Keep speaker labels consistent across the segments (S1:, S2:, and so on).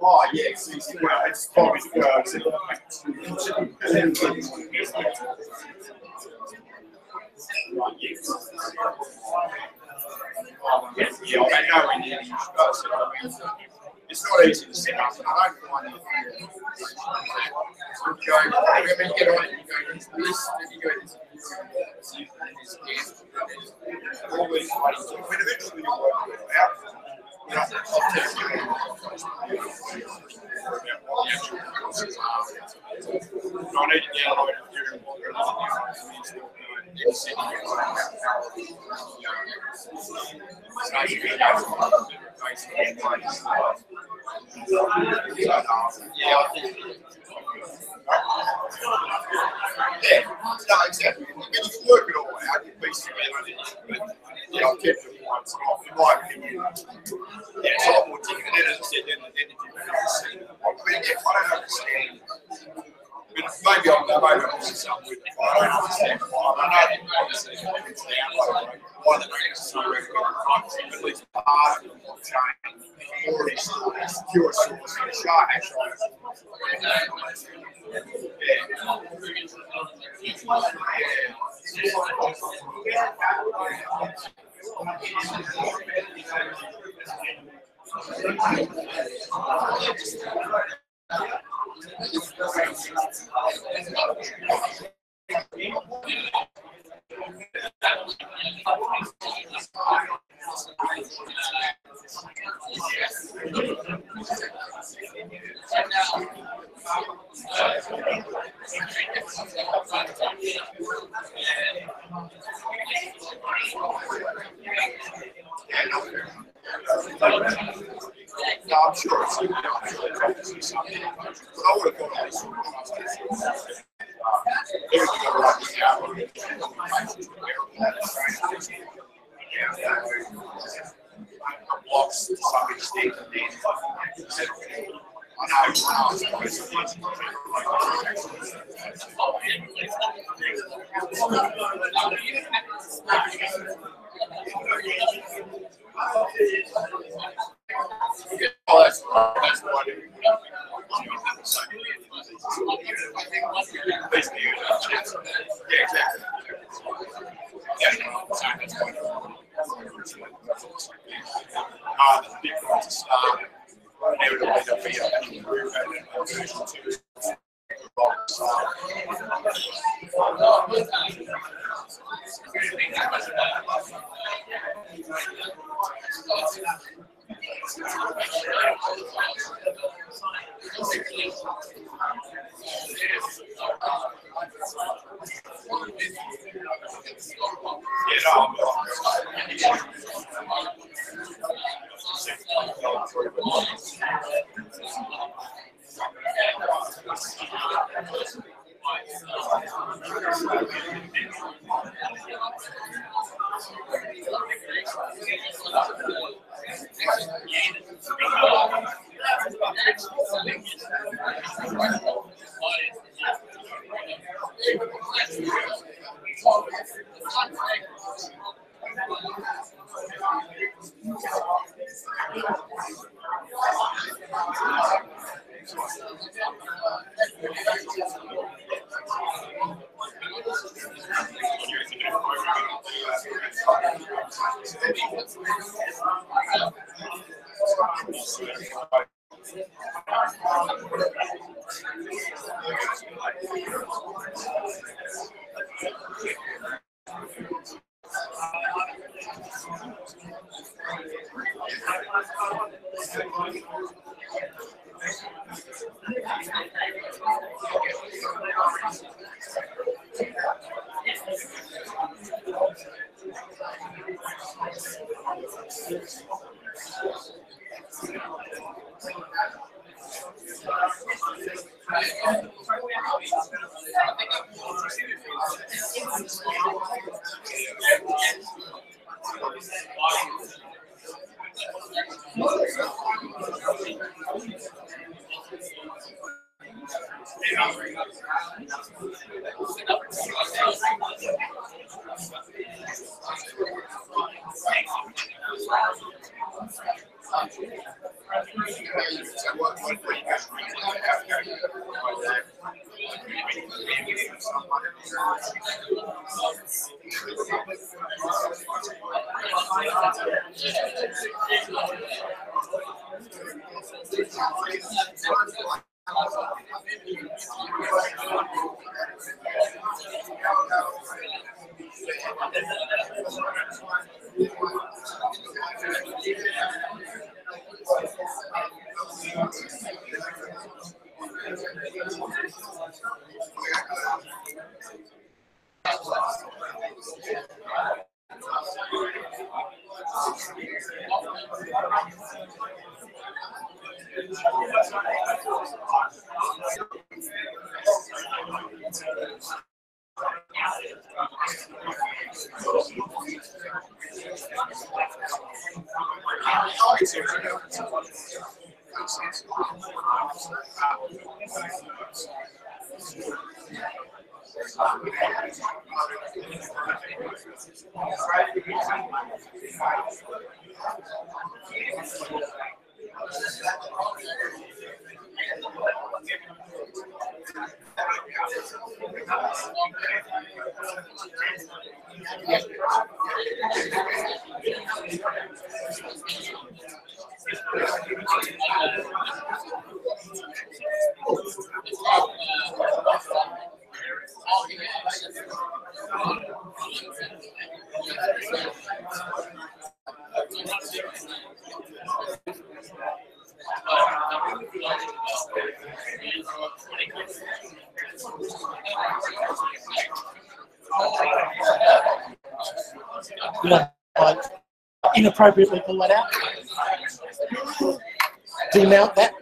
S1: Oh, yes, well, it's probably yeah, I know when you it's not easy to set up, and I don't find it. You go, when you get on it, you go, this, then you go, this. Always, when eventually you work it out, you know, I'll test you. I need to download Ethereum. Yeah, no, exactly. When you can work it all out, you piece together. Yeah, I've kept it once, in my opinion. Yeah, it's a lot more difficult. And as I said, then if you really see, I mean, I don't understand. Maybe I'm missing something with it, but I don't understand why. I know obviously it's download, why they don't necessarily recommend at least part of the blockchain already stored a secure source in a shard hash. No, I'm sure it's obviously something. But I would have thought at least everything over right now. Blocks to some extent, and then I oh, that's what it is. Yeah, exactly. The big ones to start. There'll be a version 2.
S2: Inappropriately pull that out. Demount that.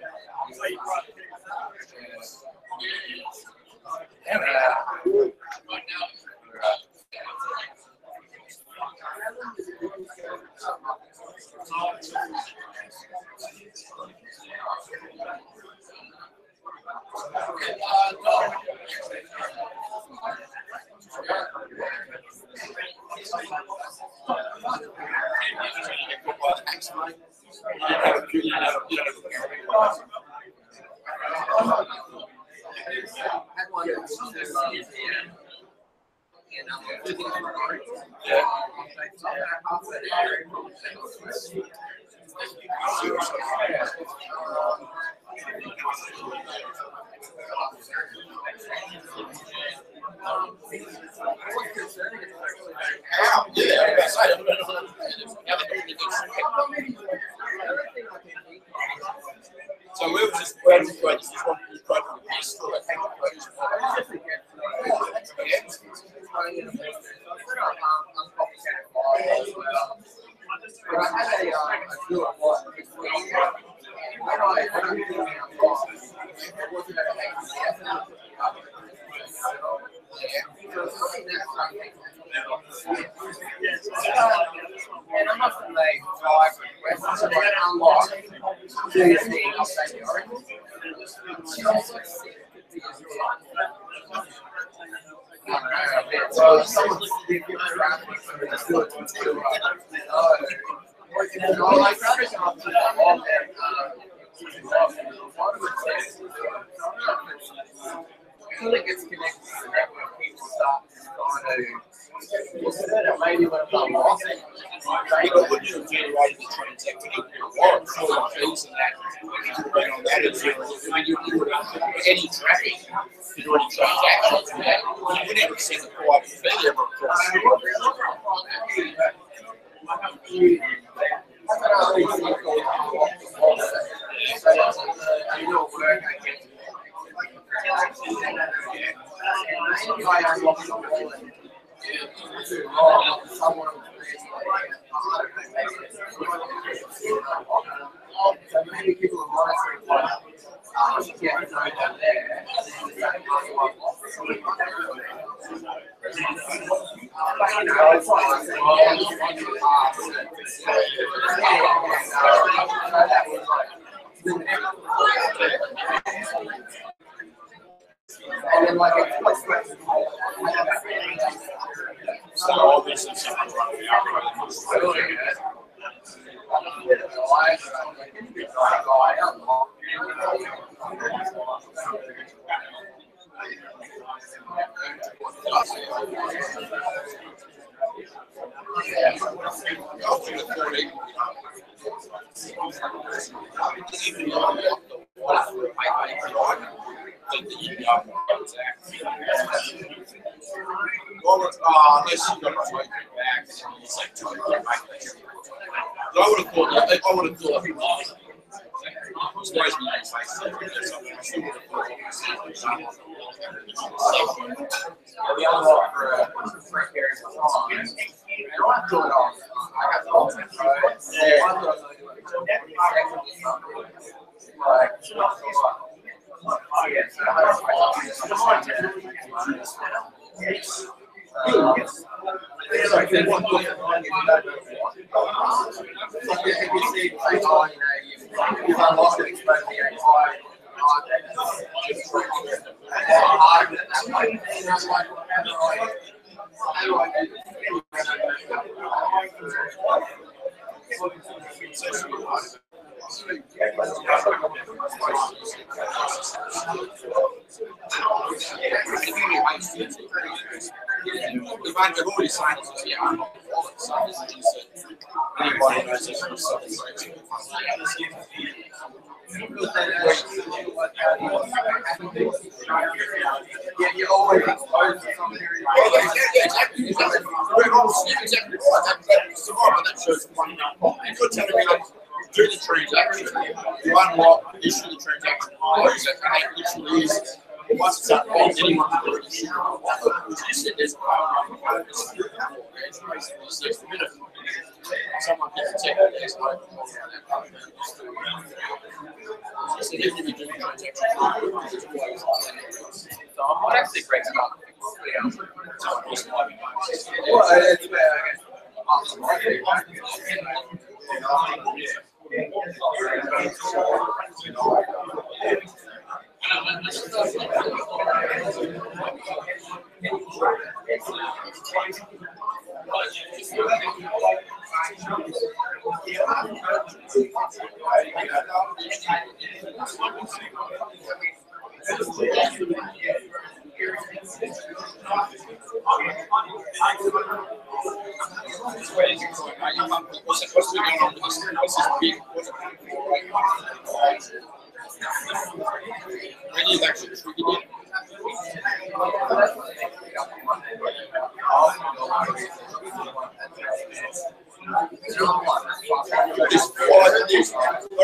S1: So we were just waiting for this one.
S3: And I must have made 5 requests to unlock so someone's I think it's connected to the network. People start trying to maybe when I'm lost.
S1: But when you're generating the transaction, for fees and that, on that is any traffic to do any transactions and that, you would never see the private fee ever across.
S3: So maybe people are monitoring what get over there. And then like it's
S1: So all this is something running out. Unless you got to take it back, it's like trying to get back. So I would have thought, it's always been nice.
S3: we unlock for a period of time. And I thought I got the ultimate pro. I thought I was going to do
S1: They've already signed it, yeah, I'm not anybody knows this from something.
S3: Yeah, you're always exposed to something.
S1: Exactly. You're telling me, like, do the transaction, you unlock, issue the transaction, close it, and it literally is, once it's up, anyone can do it. You said there's someone gets a check, there's no so even if you do the transaction,
S3: So I might actually break it up.
S1: What's going on with this? What's this big? When you've actually triggered it. I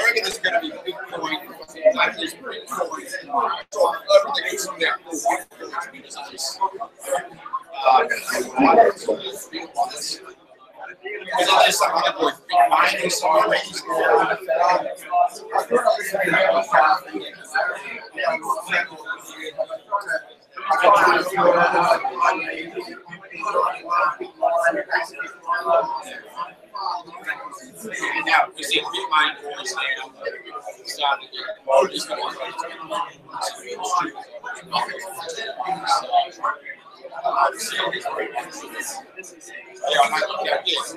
S1: reckon there's going to be Bitcoin, like this Bitcoin, everything is on there. Because there's some other boy mining somewhere. Now, we see big mining boys now starting to get more just going yeah, I might look at this.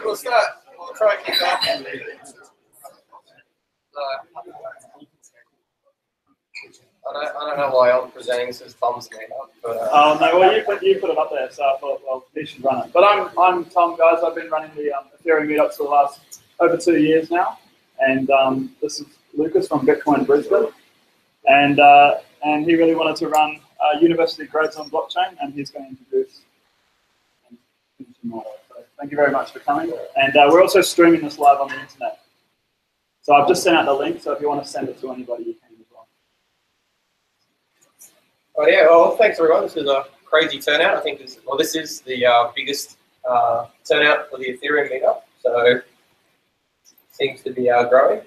S3: We'll start. We'll try and kick off. I don't know why I'm presenting this as Tom's Meetup, but
S4: oh no, well you put it up there, so I thought, well, you should run it. But I'm Tom, guys. I've been running the Ethereum Meetups for the last over 2 years now, and this is Lucas from Bitcoin Brisbane, and he really wanted to run university grads on blockchain, and he's going to introduce tomorrow. So thank you very much for coming, and we're also streaming this live on the internet. So I've just sent out the link, so if you want to send it to anybody, you can as well.
S3: oh yeah, well thanks everyone. This is a crazy turnout. I think this is the biggest turnout for the Ethereum Meetup, so seems to be growing.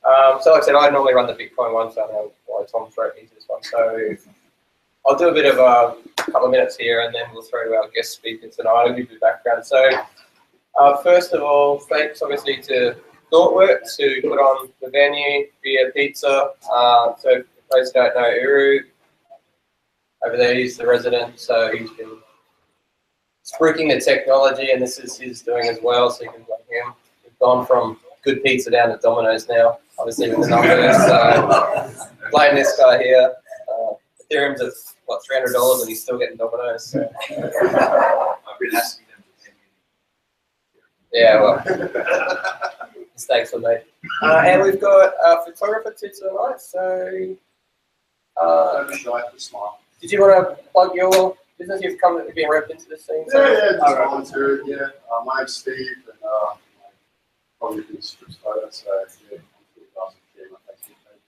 S3: So like I said, I normally run the Bitcoin one, so I know why Tom threw me into this one. So I'll do a bit of a couple of minutes here, and then we'll throw to our guest speaker tonight. I'll give you the background. So first of all, thanks obviously to ThoughtWork to put on the venue via pizza. So for those who don't know, Uru over there, he's the resident, so he's been spruiking the technology, and this is his doing as well, so you can blame him. We've gone from good pizza down to Domino's now, obviously with the numbers. So blame this guy here. Ethereum's at what, $300, and he's still getting Domino's. So.
S1: I've been asking them to
S3: Yeah, well, mistakes were made. And we've got a photographer too tonight, so did you want to plug your business? You've come to be repped into this thing. So.
S5: Yeah, just volunteered, yeah. My name's Steve, and probably been strip photo, so yeah, I'm pretty fast to share my Facebook page.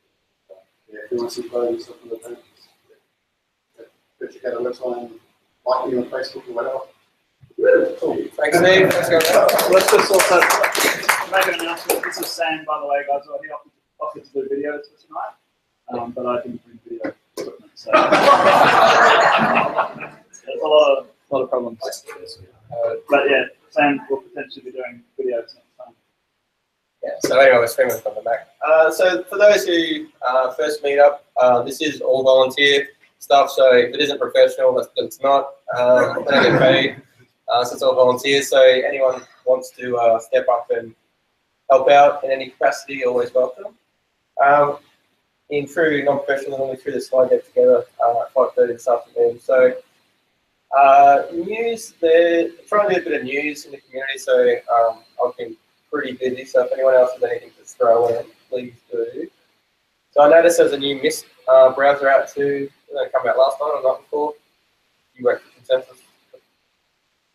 S5: Yeah, if you want to see photos of the event, go check out the website and like me on Facebook or whatever.
S3: Cool. Thanks, Steve. Let's go.
S4: Let's just also make an announcement. This is Sam, by the way, guys. He offered to do videos for tonight, but I didn't bring video equipment, so there's a lot of problems. But yeah, Sam will potentially be doing videos next time.
S3: Yeah, so anyway, we're streaming from the back. So for those who first meet up, this is all volunteer stuff, so if it isn't professional, it's not. We don't get paid, so it's all volunteer. So anyone wants to step up and help out in any capacity, always welcome. In true non-professional, we threw the slide deck together at 5:30 this afternoon. So news, they're trying to do a bit of news in the community, so I've been pretty busy, so if anyone else has anything to throw in, please do. So I noticed there's a new Mist browser out too. Did that come out last night or not before? You worked for Consensus?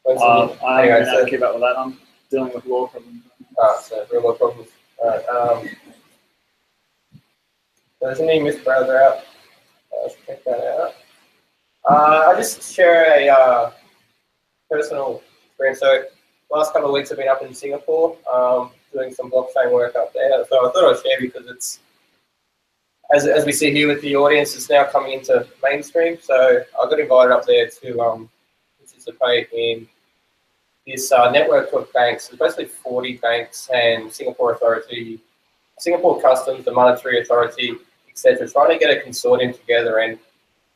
S4: I don't know to keep up with that. I'm dealing with law problems.
S3: So real law problems. Alright, there's a new Mist browser out. Let's check that out. I'll just share a personal experience. So last couple of weeks I've been up in Singapore doing some blockchain work up there. So I thought I'd share because it's, as we see here with the audience, it's now coming into mainstream. So I got invited up there to participate in this network of banks. There's basically 40 banks and Singapore Authority, Singapore Customs, the Monetary Authority, etc., trying to get a consortium together and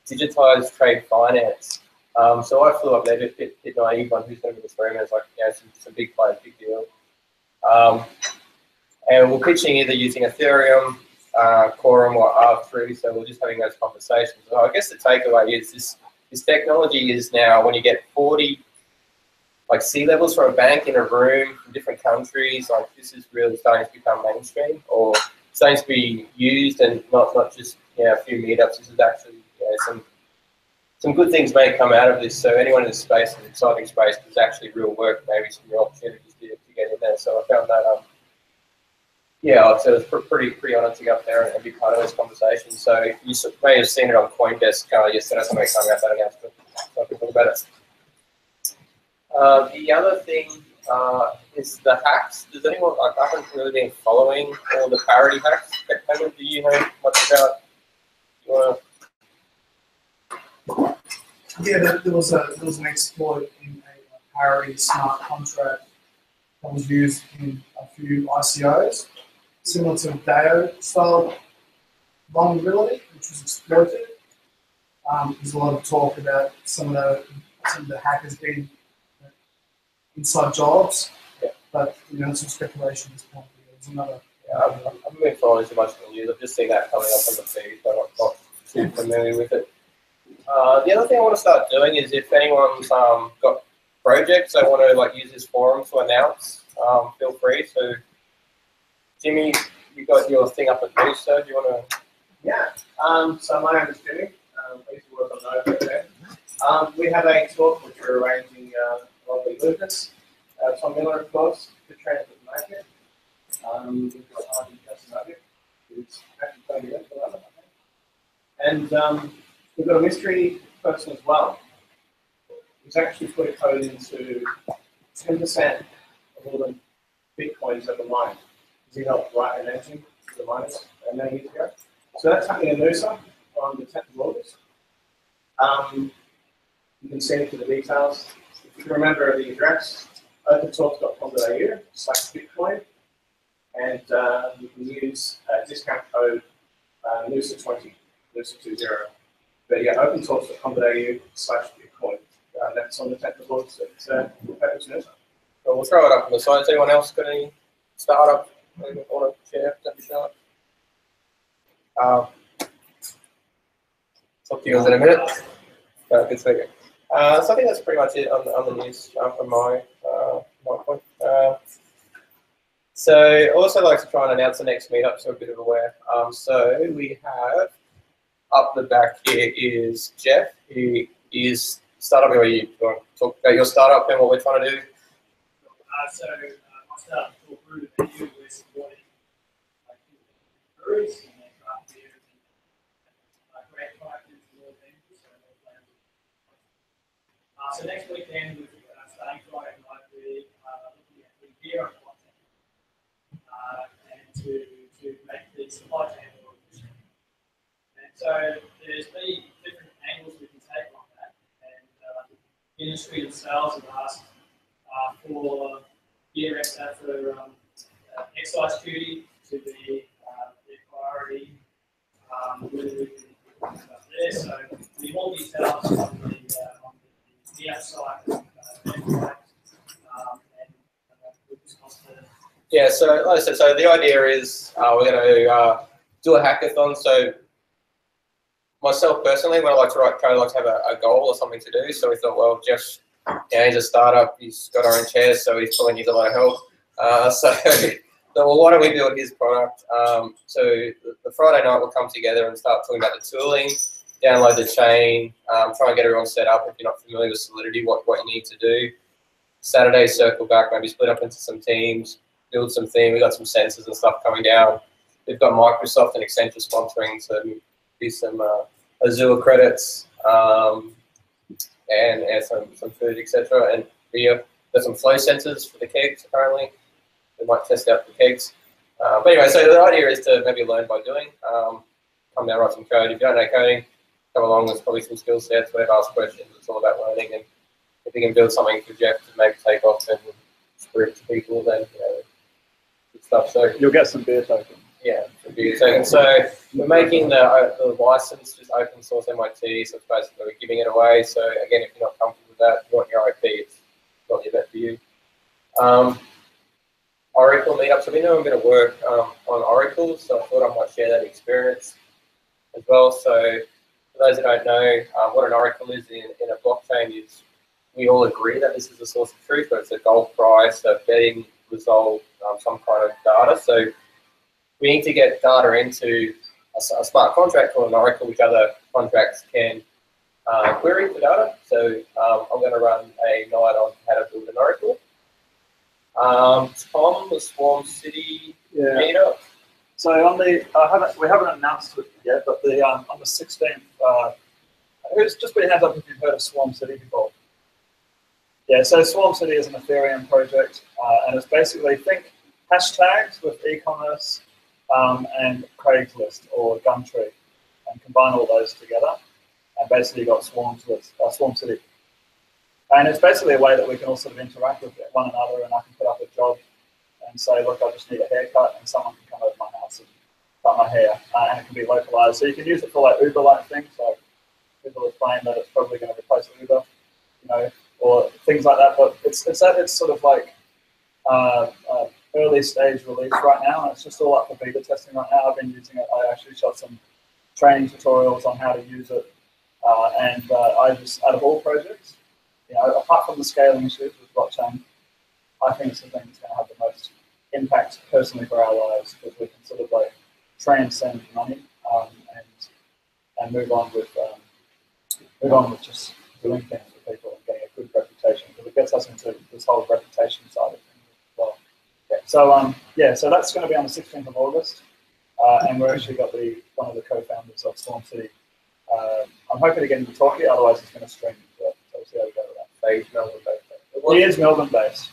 S3: digitize trade finance. So I flew up there, a bit naive on who's going to be the streamer. It's like, you know, some big players, big deal. And we're pitching either using Ethereum, Quorum, or R3. So we're just having those conversations. So I guess the takeaway is this technology is now, when you get 40 like C-levels from a bank in a room from different countries, like this is really starting to become mainstream, or starting to be used, and not just a few meetups. This is actually some good things may come out of this. So anyone in this space, an exciting space, there's actually real work, maybe some real opportunities to get in there. So I found that so it was pretty honoured to go up there and be part of those conversations. So you may have seen it on CoinDesk yesterday. Somebody coming out that announcement. So I can talk about it. The other thing is the hacks. Does anyone, like, I haven't really been following all the parity hacks. Do you know much about? You want to?
S2: Yeah, there was an exploit in a parity smart contract that was used in a few ICOs, similar to a DAO style vulnerability, which was exploited. There's a lot of talk about some of the hackers being inside jobs, but some speculation at this point. There's another.
S3: I haven't been following too much in the news. I've just seen that coming up on the feed, but I'm not too familiar with it. The other thing I want to start doing is if anyone's got projects they want to use this forum to announce, feel free. So, Jimmy, you got your thing up at Boost, so do you want to?
S6: Yeah. So my name is Jimmy. I used to work on Nova there. We have a talk which we're arranging lovely Lucas, Tom Miller, of course, the Transit Market. We've got Arden Casanova, who's actually playing the rest of it, I think. And we've got a mystery person as well, who's actually put a code into 10% of all the Bitcoins ever mined. He helped write an engine to the miners many years ago. So that's happening in Noosa on the 10th of August. You can see into the details. If you can remember the address, opentalk.com.au/Bitcoin, and you can use discount code NUSA20, NUSA20. But yeah, opentalks.com.au/Bitcoin. That's on the technicals at NUSA.
S3: So we'll throw it up on the side. Has anyone else got any startup they want to share? Talk to you guys in a minute. Good speaking. So I think that's pretty much it on the news from my point. So I also like to try and announce the next meetup, so a bit of aware. So we have up the back here is Jeff, who is startup. Or you want to talk about your startup and what we're trying to do?
S7: My startup is called Brew to Venue. We're supporting breweries and their craft beers and great products and all things. So next weekend, we're starting Friday night, we're looking at the beer and content and to make the supply chain more efficient. And so there's many different angles we can take on that. And the industry themselves have asked for beer extra for excise duty to be their priority. There, so the more details on the outside website,
S3: Yeah, so like I said, so the idea is we're going to do a hackathon. So myself personally, when I like to write code, I like to have a goal or something to do. So we thought, well, Jeff's, he's a startup, he's got our own chairs, so he's probably needs a lot of help. So well, why don't we build his product? So the Friday night we'll come together and start talking about the tooling, download the chain, try and get everyone set up if you're not familiar with Solidity, what you need to do. Saturday, circle back, maybe split up into some teams, build some theme. We've got some sensors and stuff coming down. We've got Microsoft and Accenture sponsoring, so do some Azure credits and some food, etc. And beer. There's some flow sensors for the kegs apparently. We might test out the kegs. But anyway, so the idea is to maybe learn by doing. Come down, write some code. If you don't know coding, come along. There's probably some skill sets. Whatever, ask questions. It's all about learning. And if you can build something for Jeff to maybe take off and spread to people, then good stuff. So
S4: You'll get some beer tokens.
S3: yeah, some beer tokens. So we're making the license just open source MIT. So it's basically we're giving it away. So again, if you're not comfortable with that, you want your IP, it's not the event for you. Oracle meetups. I've been doing a bit of work on Oracle, so I thought I might share that experience as well. So for those that don't know, what an Oracle is in a blockchain is we all agree that this is a source of truth, but it's a gold price, a betting result, some kind of data. So we need to get data into a smart contract called an Oracle, which other contracts can query for data. So I'm going to run a night on how to build an Oracle. Tom, the Swarm City meetup.
S4: So on the, we haven't announced it yet, but the on the 16th, who's just put your hands up if you've heard of Swarm City before? Yeah, so Swarm City is an Ethereum project, and it's basically, think hashtags with e-commerce and Craigslist or Gumtree, and combine all those together, and basically you've got Swarms with Swarm City. And it's basically a way that we can all sort of interact with one another, and I can put up a job and say, look, I just need a haircut, and someone can come over to my house and cut my hair, and it can be localized. So you can use it for like Uber-like things, like people are claiming that it's probably going to replace Uber, or things like that. But it's sort of like early stage release right now, and it's just all up for beta testing right now. I've been using it. I actually shot some training tutorials on how to use it, and I just, out of all projects, apart from the scaling issues with blockchain, I think it's the thing that's going to have the most impact personally for our lives, because we can sort of like transcend money and move on with just doing things for people and getting a good reputation, because it gets us into this whole reputation side of things as well. Yeah. So that's going to be on the 16th of August, and we're actually got one of the co-founders of Storm City. I'm hoping to get him to talk here, otherwise he's going to stream. So we'll see how we go with that.
S3: Melbourne based.
S4: He is Melbourne based.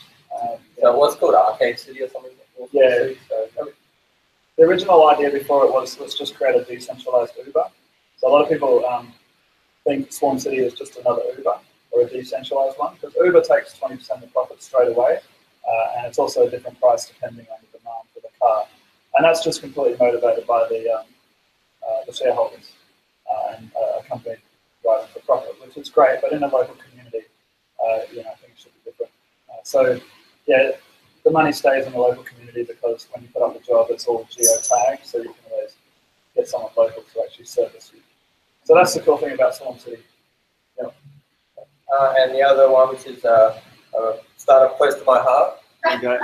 S3: So what's called Arcade City or something?
S4: Yeah. The original idea before it was, let's just create a decentralized Uber. So a lot of people think Swarm City is just another Uber or a decentralized one, because Uber takes 20% of the profit straight away, and it's also a different price depending on the demand for the And that's just completely motivated by the shareholders and a company driving for profit, which is great. But in a local community, I think it should be different. So yeah, the money stays in the local community because when you put up a job, it's all geo-tagged, so you can always get someone local to actually service you. So that's the cool thing about Swan City. Yeah.
S3: And the other one, which is a startup close to my heart.
S4: Okay.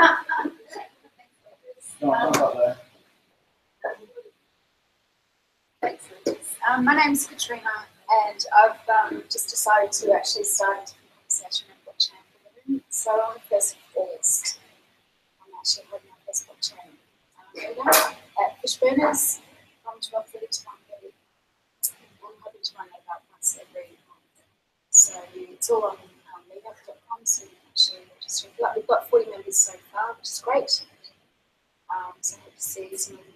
S8: Thanks, Lucas. My name's Katrina, and I've just decided to actually start a different conversation with blockchain for living. So on the 1st of August, I'm actually holding our first blockchain meetup at Fishburners from 12:30 to 1:30. I'm hoping to run it about once every month. So it's all on meetup.com, so you can actually register. We've got 40 members so far, which is great. So I hope to see some of you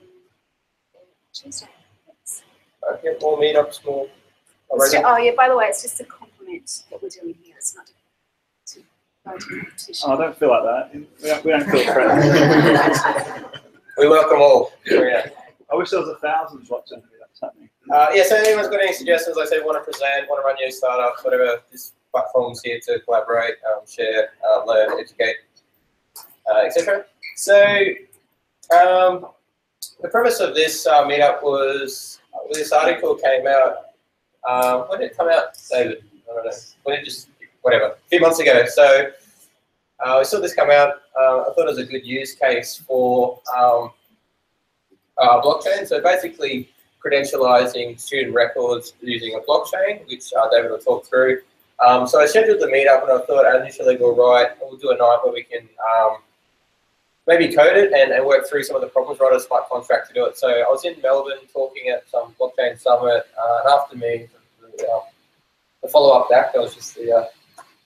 S8: there on Tuesday. Thanks.
S3: Okay, more meetups, more.
S8: Oh yeah, by the way, it's just a compliment that we're doing here. It's not to go to competition.
S4: Oh, I don't feel like that. We don't feel threatened.
S3: We welcome all. Yeah.
S4: I wish there was 1,000 blockchain meetups happening.
S3: Yeah, so anyone's got any suggestions, like I said, want to present, want to run new startups, whatever, this platform's here to collaborate, share, learn, educate, etc. So the premise of this meetup was, this article came out, when did it come out, David? I don't know, when it just, whatever, a few months ago. So we saw this come out, I thought it was a good use case for blockchain. So basically credentializing student records using a blockchain, which David will talk through. So I scheduled the meetup and I thought I'd initially go, right, we'll do a night where we can maybe code it and work through some of the problems, write a smart contract to do it. So I was in Melbourne talking at some blockchain summit, and after me, the follow-up back, that was just the,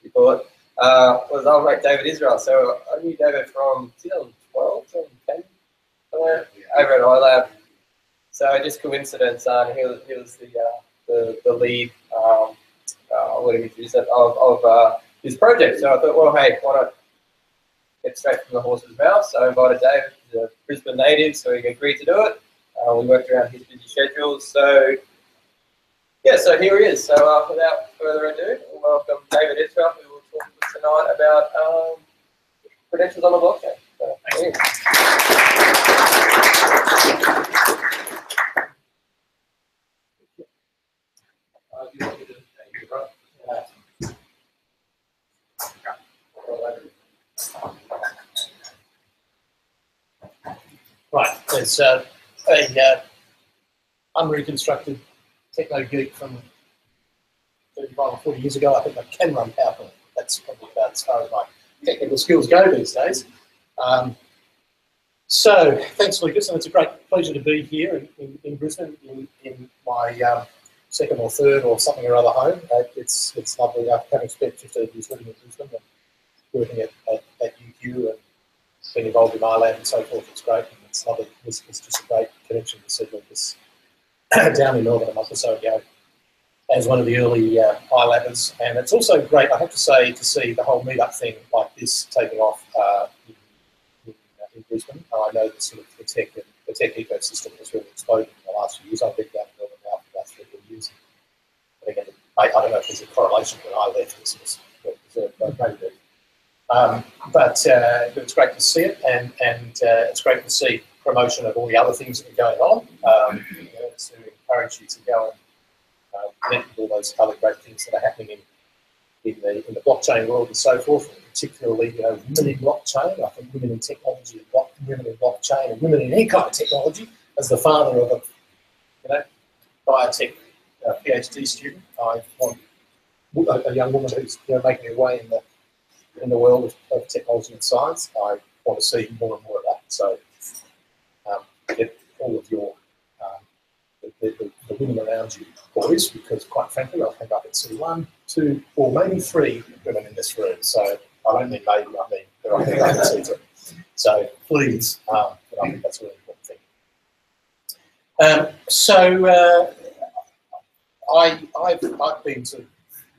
S3: you call it, was our mate David Israel. So I knew David from 2012, 2010, somewhere, over at iLab. So just coincidence, he was the lead, what did he say, of his project. So I thought, well, hey, why not get straight from the horse's mouth? So I invited David, he's a Brisbane native, so he agreed to do it. We worked around his busy schedules. So yeah, so here he is. So without further ado, we'll welcome David Israel, who will talk to us tonight about credentials on the blockchain. So,
S9: Right, as a unreconstructed techno geek from 35 or 40 years ago, I think I can run PowerPoint. That's probably about as far as my technical skills go these days. So, thanks, Lucas, and it's a great pleasure to be here in Brisbane, in my second or third or something or other home. It's lovely, having spent 15 years living in Brisbane and working at UQ and being involved in iLab and so forth. It's great, and it's lovely. It's just a great connection to see Lucas down in Melbourne a month or so ago as one of the early iLabbers. And it's also great, I have to say, to see the whole meetup thing like this taking off in Brisbane. I know the sort of the tech ecosystem has really exploded in the last few years. I've been down in Melbourne now for about 3 years. But again, I don't know if there's a correlation when I left. This was maybe. But it's great to see it, and it's great to see promotion of all the other things that are going on. To encourage you to go and connect with all those other great things that are happening in the blockchain world and so forth, and particularly women in blockchain. I think women in technology, and women in blockchain, and women in any kind of technology. As the father of a biotech PhD student, I want a young woman who's making her way in the world of technology and science. I want to see more and more of that. So get all of your the women around you, boys, because quite frankly, I think I can see 1, 2, or maybe 3 women in this room. So I don't mean maybe, I mean, but I think I can see 3. So please, I think that's a really important thing. I've been sort of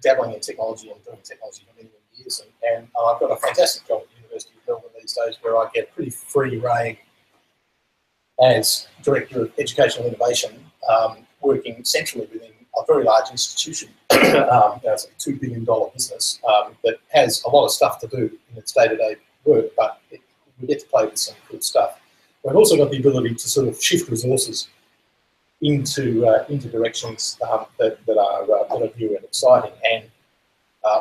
S9: dabbling in technology and doing technology for many years, and I've got a fantastic job at the University of Melbourne these days where I get pretty free rein as Director of Educational Innovation, working centrally within a very large institution. It's a $2 billion business that has a lot of stuff to do in its day-to-day work, but we get to play with some cool stuff. We've also got the ability to sort of shift resources into directions that are new and exciting, and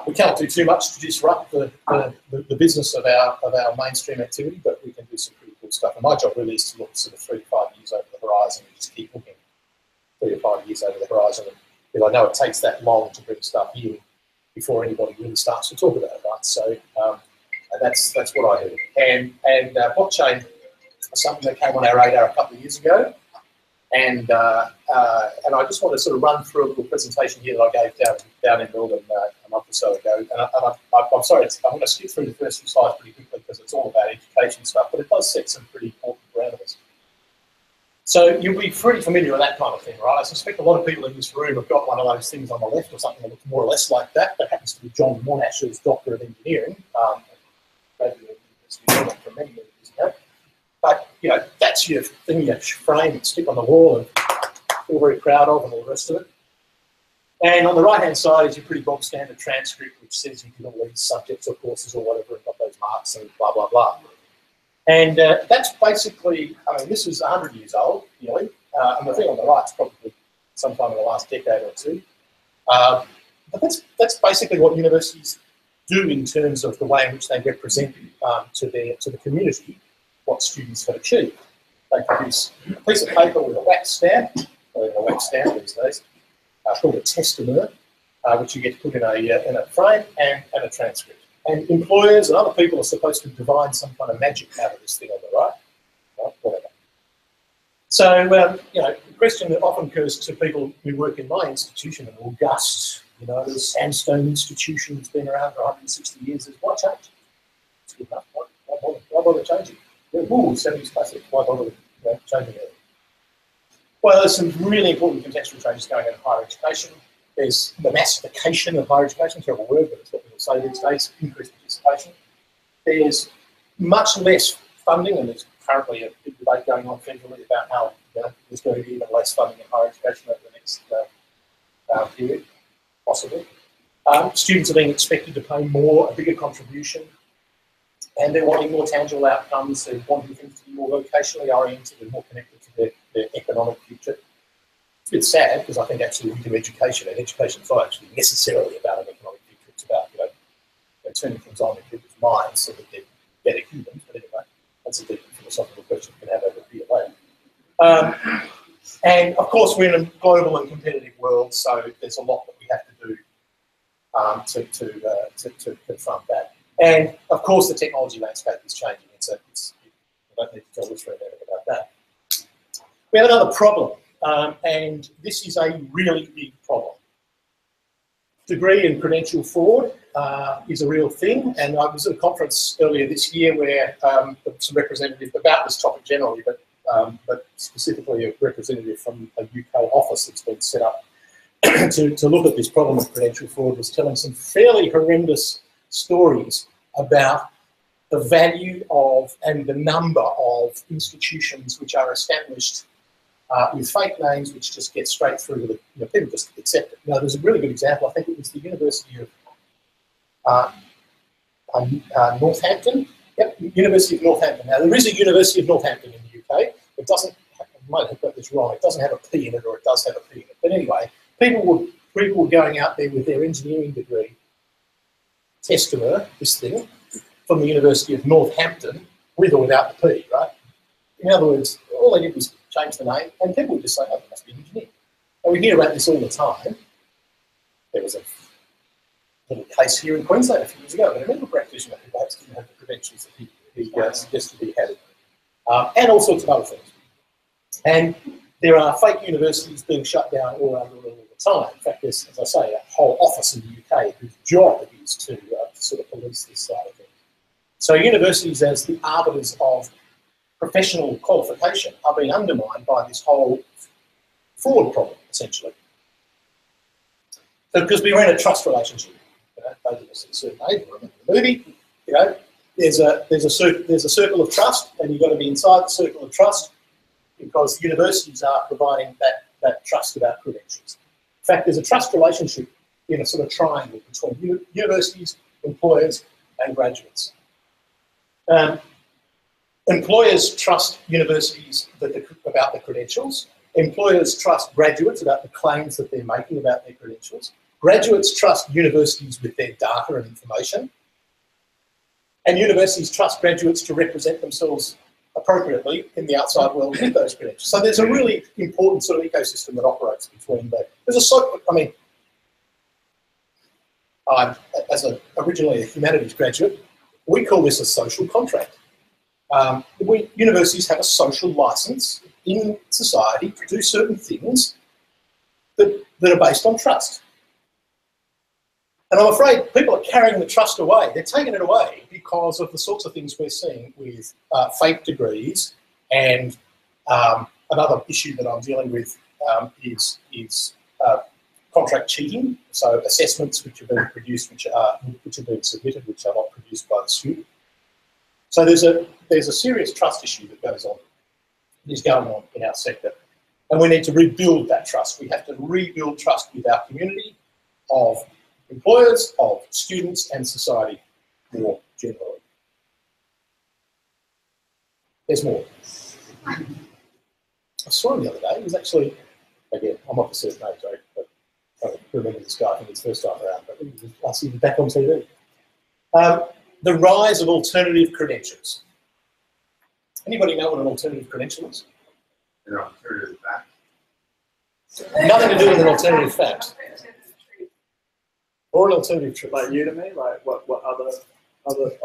S9: we can't do too much to disrupt the business of our mainstream activity, but we can do some pretty cool stuff. And my job really is to look sort of 3 to 5 years over the horizon and just keep looking 3 to 5 years over the horizon. Because I know it takes that long to bring stuff in before anybody really starts to talk about it, right? So that's what I do. And blockchain is something that came on our radar a couple of years ago. And I just want to sort of run through a little presentation here that I gave down in Melbourne a month or so ago. And I'm sorry, I'm going to skip through the first few slides pretty quickly because it's all about education stuff, but it does set some pretty important parameters. So you'll be pretty familiar with that kind of thing, right? I suspect a lot of people in this room have got one of those things on the left or something that looks more or less like that. That happens to be John Monash's Doctor of Engineering, graduate of the University of Melbourne for many years ago. But, you know, that's your thing you frame and stick on the wall and feel very proud of and all the rest of it. And on the right-hand side is your pretty bog standard transcript, which says you did all these subjects or courses or whatever and got those marks and blah, blah, blah. And that's basically, I mean, this is 100 years old, nearly. And the thing on the right is probably sometime in the last decade or two. But that's basically what universities do in terms of the way in which they represent to the community what students have achieved. They produce a piece of paper with a wax stamp, or a wax stamp these days, called a testament, which you get to put in a frame, and a transcript. And employers and other people are supposed to divine some kind of magic out of this thing on the right, whatever. So, you know, the question that often occurs to people who work in my institution, an august, you know, the sandstone institution that's been around for 160 years, is why change? It's good enough. Why bother changing? Ooh, 70s classic. Why bother changing it? Well, there's some really important contextual changes going on in higher education. There's the massification of higher education, terrible word, but it's what people say these days, increased participation. There's much less funding, and there's currently a big debate going on federally about how there's going to be even less funding in higher education over the next period, possibly. Students are being expected to pay more, a bigger contribution, and they're wanting more tangible outcomes. They're wanting things to be more vocationally oriented and more connected to their economic future. It's a bit sad because I think actually we do education, and education is not actually necessarily about an economic future. It's about turning things on in people's minds so that they're better humans. But anyway, that's a deep philosophical question we can have over a beer later. And of course, we're in a global and competitive world, so there's a lot that we have to do to confront that. And of course, the technology landscape is changing. I don't need to tell this for a minute about that. We have another problem, and this is a really big problem. Degree and credential fraud is a real thing, and I was at a conference earlier this year where some representative about this topic generally, but specifically a representative from a UK office that's been set up to look at this problem of credential fraud was telling some fairly horrendous stories about the value of and the number of institutions which are established with fake names, which just get straight through to the people just accept it. There's a really good example. I think it was the University of Northampton. Yep, University of Northampton. Now there is a University of Northampton in the UK. It doesn't. I might have got this wrong. It doesn't have a P in it, or it does have a P in it. But anyway, people were going out there with their engineering degree, testament, this thing, from the University of Northampton, with or without the P, right? In other words, all they did was change the name, and people would just say, oh, it must be an engineer. And we hear about this all the time. There was a little case here in Queensland a few years ago, but a medical practitioner who perhaps didn't have the credentials that he suggested he had, and all sorts of other things. And there are fake universities being shut down all around the world all the time. In fact, there's, as I say, a whole office in the UK whose job it is to sort of police this side of things. So universities, as the arbiters of professional qualification, are being undermined by this whole fraud problem, essentially. So, because we're in a trust relationship, those of us at a certain age, remember the movie, there's a circle of trust, and you've got to be inside the circle of trust because universities are providing that trust about credentials. In fact, there's a trust relationship in a sort of triangle between universities, employers, and graduates. Employers trust universities about the credentials. Employers trust graduates about the claims that they're making about their credentials. Graduates trust universities with their data and information. And universities trust graduates to represent themselves appropriately in the outside world with those credentials. So there's a really important sort of ecosystem that operates between I'm originally a humanities graduate, we call this a social contract. Universities have a social license in society to do certain things that are based on trust. And I'm afraid people are carrying the trust away. They're taking it away because of the sorts of things we're seeing with fake degrees, and another issue that I'm dealing with is contract cheating. So assessments which have been produced, which have been submitted, which are not produced by the student. So there's a serious trust issue that is going on in our sector, and we need to rebuild that trust. We have to rebuild trust with our community of employers, of students, and society more generally. There's more. I saw him the other day. It was actually, again, I'm off a certain age, but I don't remember this guy from his first time around, but I see him back on TV. The rise of alternative credentials. Anybody know what an alternative credential is?
S5: An alternative fact.
S9: Nothing to do with an alternative fact. Or an alternative truth.
S4: Like Udemy, like what other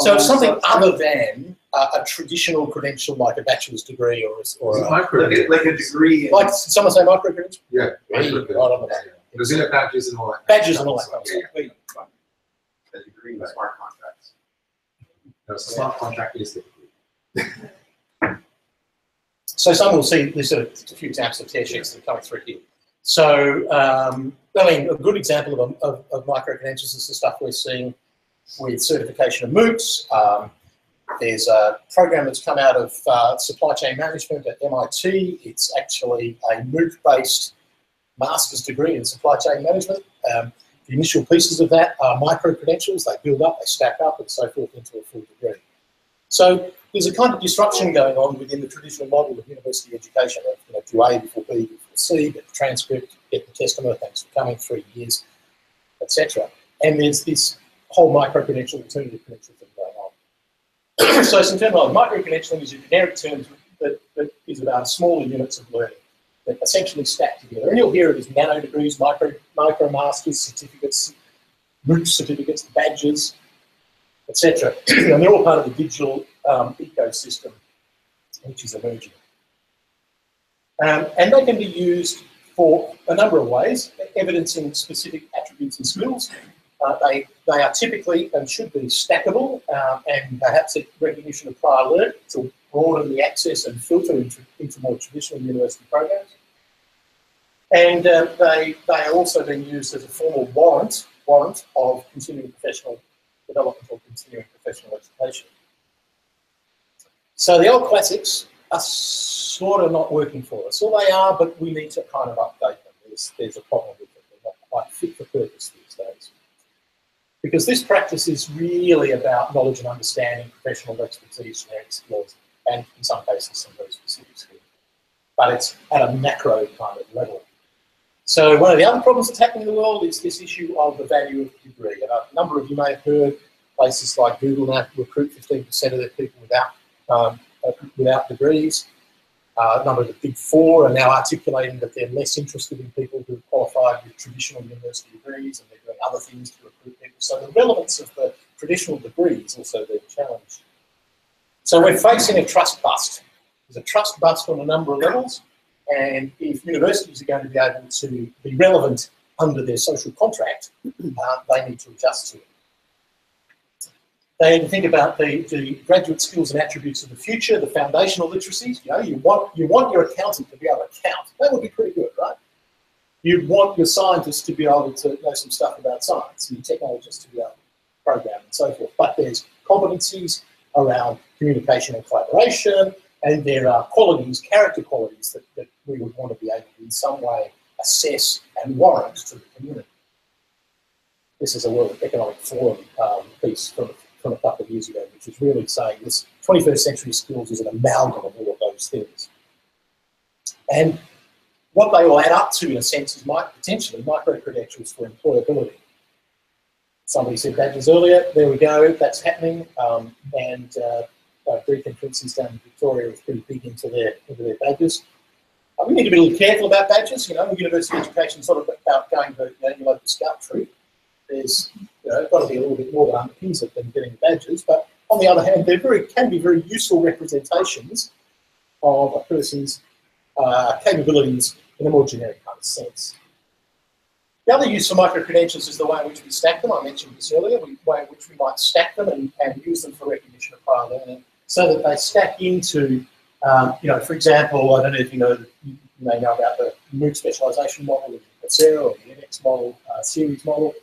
S9: So something other than a traditional credential like a bachelor's degree or
S1: like a degree.
S9: Like someone say micro credential?
S5: Yeah.
S9: Right on the back.
S1: There's in badges and all that.
S9: Badges and all that kind of stuff.
S1: A degree with smart contracts. No, smart contract is the degree.
S9: So some will see, there's a few examples of tear sheets that are coming through here. So, I mean, a good example of micro-credentials is the stuff we're seeing with certification of MOOCs. There's a program that's come out of supply chain management at MIT. It's actually a MOOC-based master's degree in supply chain management. The initial pieces of that are micro-credentials. They build up, they stack up, and so forth into a full degree. So there's a kind of disruption going on within the traditional model of university education of do A before B before C, get the transcript, get the testament, thanks for coming, 3 years, etc. And there's this whole micro-credential, alternative credential thing going on. So some terminology. Micro-credentialing is a generic term that is about smaller units of learning that essentially stack together. And you'll hear it as nano degrees, micro masters, certificates, MOOC certificates, badges, etc. And they're all part of the digital ecosystem which is emerging. And they can be used for a number of ways, evidencing specific attributes and skills. They are typically and should be stackable, and perhaps a recognition of prior learning to broaden the access and filter into more traditional university programs. And they are also being used as a formal warrant of continuing professional development or continuing professional education. So the old classics are sort of not working for us. Well, they are, but we need to kind of update them. There's a problem with them. They're not quite fit for purpose these days. Because this practice is really about knowledge and understanding, professional expertise, generic skills, and in some cases some very specific skills. But it's at a macro kind of level. So one of the other problems that's happening in the world is this issue of the value of the degree. And a number of you may have heard places like Google now recruit 15% of their people without degrees. A number of the big four are now articulating that they're less interested in people who are qualified with traditional university degrees, and they're doing other things to recruit people. So the relevance of the traditional degree is also being challenged. So we're facing a trust bust. There's a trust bust on a number of levels, and if universities are going to be able to be relevant under their social contract, they need to adjust to it. They need to think about the graduate skills and attributes of the future, the foundational literacies. You want your accountant to be able to count. That would be pretty good, right? You'd want your scientists to be able to know some stuff about science, and your technologists to be able to program and so forth. But there's competencies around communication and collaboration, And there are qualities, character qualities that we would want to be able to in some way assess and warrant to the community. This is a World Economic Forum piece from a couple of years ago, which is really saying this 21st century skills is an amalgam of all of those things. And what they all add up to, in a sense, is potentially micro-credentials for employability. Somebody said badges earlier. There we go. That's happening. Greek and Prince's down in Victoria is pretty big into their badges. We need to be a little careful about badges. University education is sort of about going to your local scout troop. There's got to be a little bit more that underpins it than getting badges. But on the other hand, they can be very useful representations of a person's capabilities in a more generic kind of sense. The other use for micro-credentials is the way in which we stack them. I mentioned this earlier, the way in which we might stack them and use them for recognition of prior learning, so that they stack into, for example, I don't know if you may know about the MOOC specialisation model of Coursera or the NX model, series model.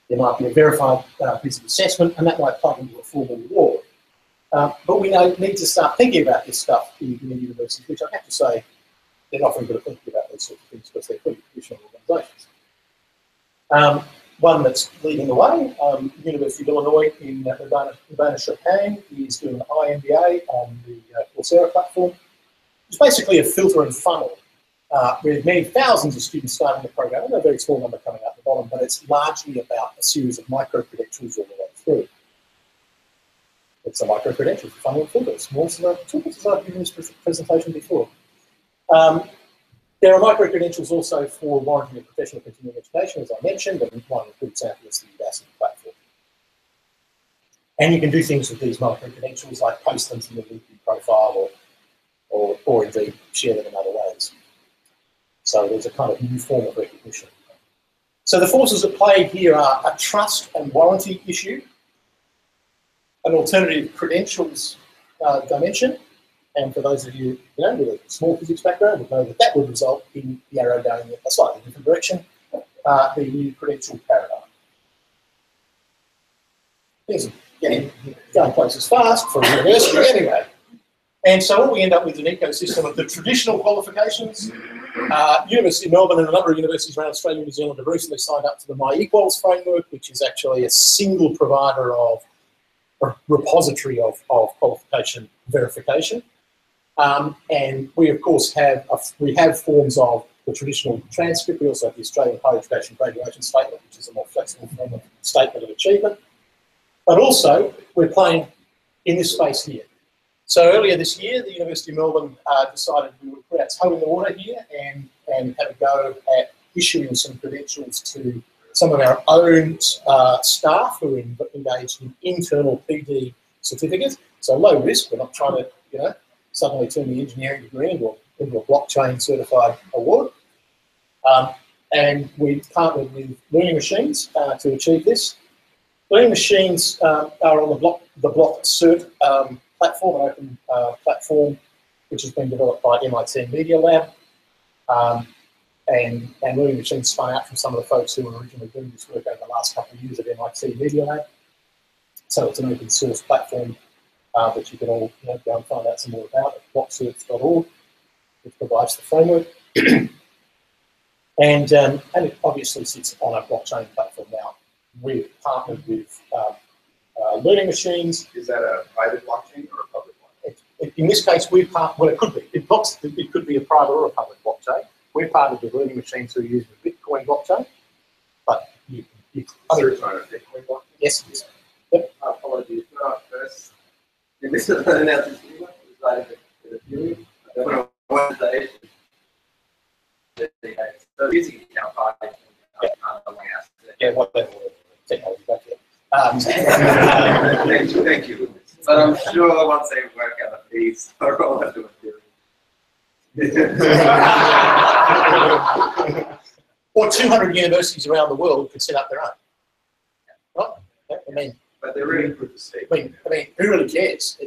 S9: There might be a verified piece of assessment, and that might plug into a formal reward. But we need to start thinking about this stuff in the universities, which I have to say, they're not very good at thinking about these sorts of things because they're pretty traditional organisations. One that's leading the way, University of Illinois in Urbana-Champaign is doing an IMBA on the Coursera platform. It's basically a filter and funnel with many thousands of students starting the program, and a very small number coming out the bottom, but it's largely about a series of micro-credentials all the way through. It's a micro-credentials, funnel and filter. It's more similar to as I've given this presentation before. There are micro-credentials also for warranting of professional continuing education, as I mentioned, and one good example is the Udacity platform. And you can do things with these micro-credentials, like post them to your LinkedIn profile or indeed share them in other ways. So there's a kind of new form of recognition. So the forces at play here are a trust and warranty issue, an alternative credentials dimension, and for those of you, with a small physics background, would know that would result in the arrow going in a slightly different direction, the new credential paradigm. Things are going places fast for a university anyway. And so what we end up with is an ecosystem of the traditional qualifications. University of Melbourne and a number of universities around Australia and New Zealand have recently signed up to the MyEquals framework, which is actually a single provider of a repository of qualification verification. And we, of course, have forms of the traditional transcript. We also have the Australian Higher Education Graduation Statement, which is a more flexible form of statement of achievement. But also, we're playing in this space here. So earlier this year, the University of Melbourne decided we would put our toe in the water here and have a go at issuing some credentials to some of our own staff who are engaged in internal PD certificates. So low risk, we're not trying to, suddenly turn the engineering degree into a blockchain certified award. And we partnered with Learning Machines to achieve this. Learning Machines are on the Block Cert platform, an open platform, which has been developed by MIT Media Lab. And Learning Machines spun out from some of the folks who were originally doing this work over the last couple of years at MIT Media Lab. So it's an open source platform that you can all go and find out some more about at blockcerts.org, which provides the framework. and it obviously sits on a blockchain platform now. We've partnered with Learning Machines.
S1: Is that a private blockchain or a public blockchain?
S9: In this case, we've partnered, well, it could be. It could be a private or a public blockchain. We've partnered with Learning Machines who use the Bitcoin blockchain. But you
S1: Search on a Bitcoin blockchain?
S9: Yes, it is. Yep.
S6: Apologies. First, this is an announcement. It's like the Ethereum. I don't know what the age is. So using our party.
S9: Yeah, what the technology back here.
S6: Thank you. But I'm sure once they work out the fees, they're all going to do Ethereum.
S9: Or 200 universities around the world could set up their own. Right? I mean,
S1: but they're really good to state.
S9: I mean, who really cares?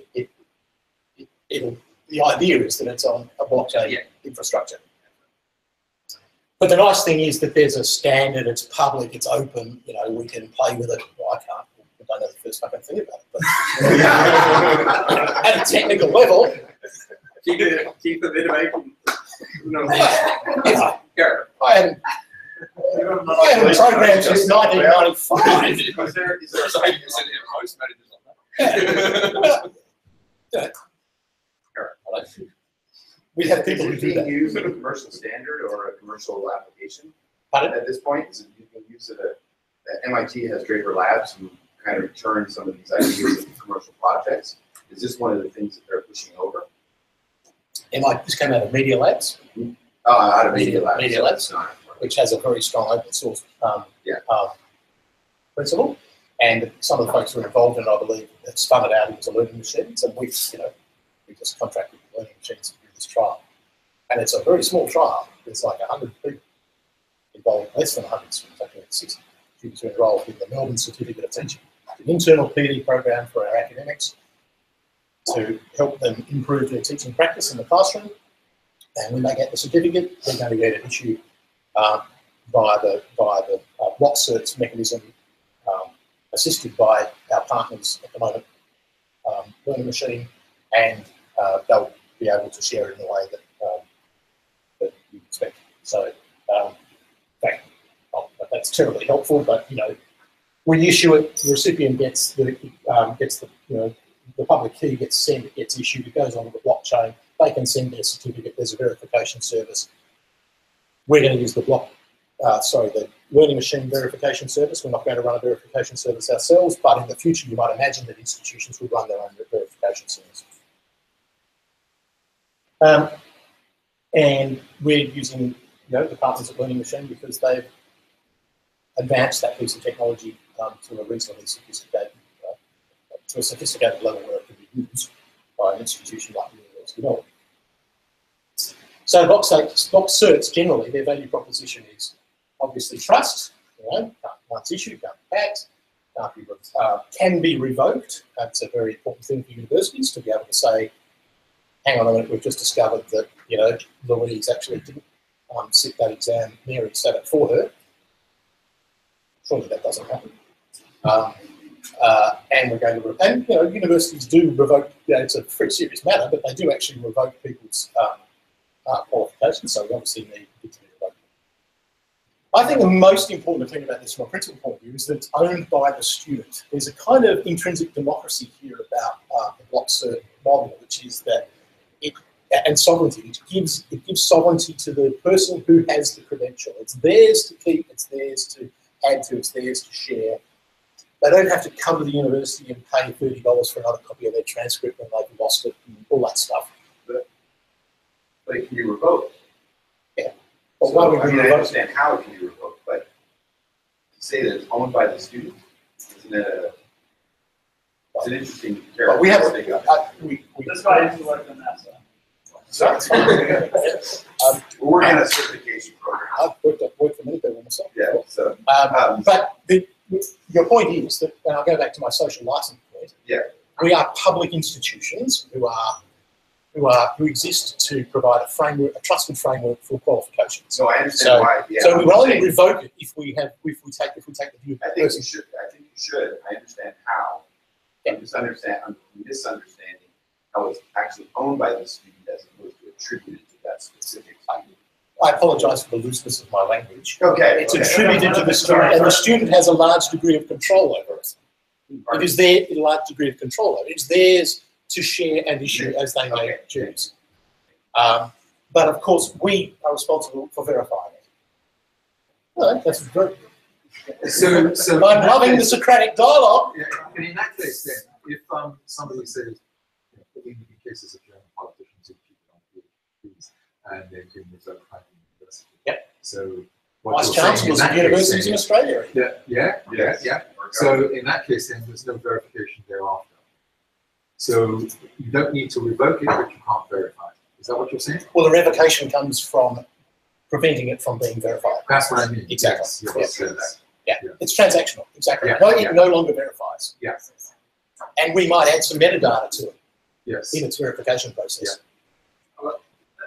S9: The idea is that it's on a blockchain infrastructure. But the nice thing is that there's a standard, it's public, it's open, we can play with it. Well, I can't, I don't know the first fucking thing about it. But at a technical level,
S1: Keep a bit of bacon. No.
S9: Garrett, I haven't programmed since 1995.
S1: Is there a saying that most managers on that?
S9: Yeah. We have people who
S10: Is it
S9: do
S10: being
S9: that.
S10: used in a commercial standard or a commercial application?
S9: Pardon?
S10: At this point, is it being used at MIT has Draper Labs who kind of turn some of these ideas into commercial projects. Is this one of the things that they're pushing over?
S9: This came out of Media Labs,
S10: Out of Media Labs.
S9: Media
S10: so
S9: Labs.
S10: it's not-
S9: which has a very strong open source principle. And some of the folks who are involved in it, I believe, it's funded out into learning machines, and we just contracted with learning machines to do this trial. And it's a very small trial. There's like 100 people involved, less than 100 students, actually 60 students who are enrolled in the Melbourne Certificate of Teaching. It's an internal PD program for our academics to help them improve their teaching practice in the classroom. And when they get the certificate, they're going to get it issued via the block certs mechanism, assisted by our partners at the moment, Learning Machine, and they'll be able to share it in a way that you expect. So, in fact, that's terribly helpful. But when you issue it, the recipient gets the public key gets sent, it gets issued, it goes onto the blockchain. They can send their certificate. There's a verification service. We're going to use the Learning Machine verification service. We're not going to run a verification service ourselves, but in the future, you might imagine that institutions will run their own verification service. And we're using the partners at Learning Machine because they've advanced that piece of technology to a reasonably sophisticated, level where it can be used by an institution like the University of Melbourne. So box certs, generally, their value proposition is obviously trust. Once issued, can't be hacked, can be revoked. That's a very important thing for universities to be able to say, hang on a minute, we've just discovered that Louise actually didn't sit that exam. Mary sat it for her. Surely that doesn't happen. And we're going to, universities do revoke. It's a pretty serious matter, but they do actually revoke people's qualifications. So we obviously need to be revoked. I think the most important thing about this from a principal point of view is that it's owned by the student. There's a kind of intrinsic democracy here about the block cert model, which is that and sovereignty. It gives sovereignty to the person who has the credential. It's theirs to keep. It's theirs to add to. It's theirs to share. They don't have to come to the university and pay $30 for another copy of their transcript when they've lost it and all that stuff.
S10: But it can be revoked.
S9: Yeah. But
S10: So,
S9: why would
S10: I
S9: we
S10: mean, I
S9: revoke?
S10: understand how it can be revoked, but to say that it's owned by the student, isn't it it's an interesting
S9: But we have
S10: characteristic.
S4: This guy used to work on NASA.
S10: So it's fine. We're working on a certification program.
S9: I've worked for many people myself.
S10: Yeah, so
S9: But your point is that, and I'll go back to my social license point.
S10: Yeah.
S9: We are public institutions who exist to provide a trusted framework for qualifications.
S10: so I understand why. Yeah,
S9: So we
S10: I'm
S9: will only
S10: saying-
S9: revoke it if we take the view of
S10: I
S9: the
S10: think
S9: person.
S10: you should. I think you should. I understand how. I'm misunderstanding how it's actually owned by the student as opposed to attributed to that specific student.
S9: I apologise for the looseness of my language.
S10: Okay.
S9: It's attributed to the student, and the student has a large degree of control over it. It is their large degree of control over it. It's theirs to share and issue as they may choose. But of course, we are responsible for verifying it. No, that's great.
S11: So
S9: I'm loving the Socratic dialogue.
S11: Yeah, and in that case, then, if somebody says, in cases of German politicians who keep it on PhDs and they're doing this at private university.
S9: Yep.
S11: So
S9: Vice chancellors of universities in Australia.
S11: Yeah. So in that case, then there's no verification thereafter. So you don't need to revoke it, but you can't verify it. Is that what you're saying?
S9: Well, the revocation comes from preventing it from being verified.
S11: That's what I mean.
S9: Exactly.
S11: Yes.
S9: Yeah, it's transactional. Exactly.
S11: Yeah,
S9: No, it
S11: yeah.
S9: no longer verifies.
S11: Yeah.
S9: And we might add some metadata to it
S11: Yes.
S9: in its verification process.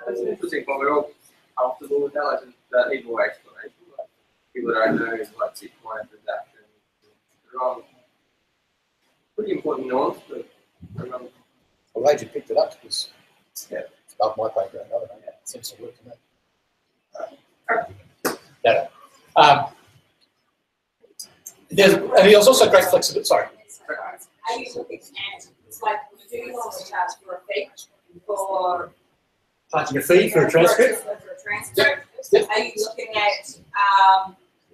S3: That's an interesting point. We're all comfortable with that, like that either way explanation. Like, people that I know is like Bitcoin transaction. They're all pretty important nuance, but
S9: I'm glad you picked it up because it's above my playground. I don't know. It seems to work to me. No. There's also great flexibility. Sorry.
S12: Are you looking at, it's like, do you want to charge for a fee for
S9: Charging a fee for a transcript?
S12: For a transcript?
S9: Yep.
S12: Are you looking at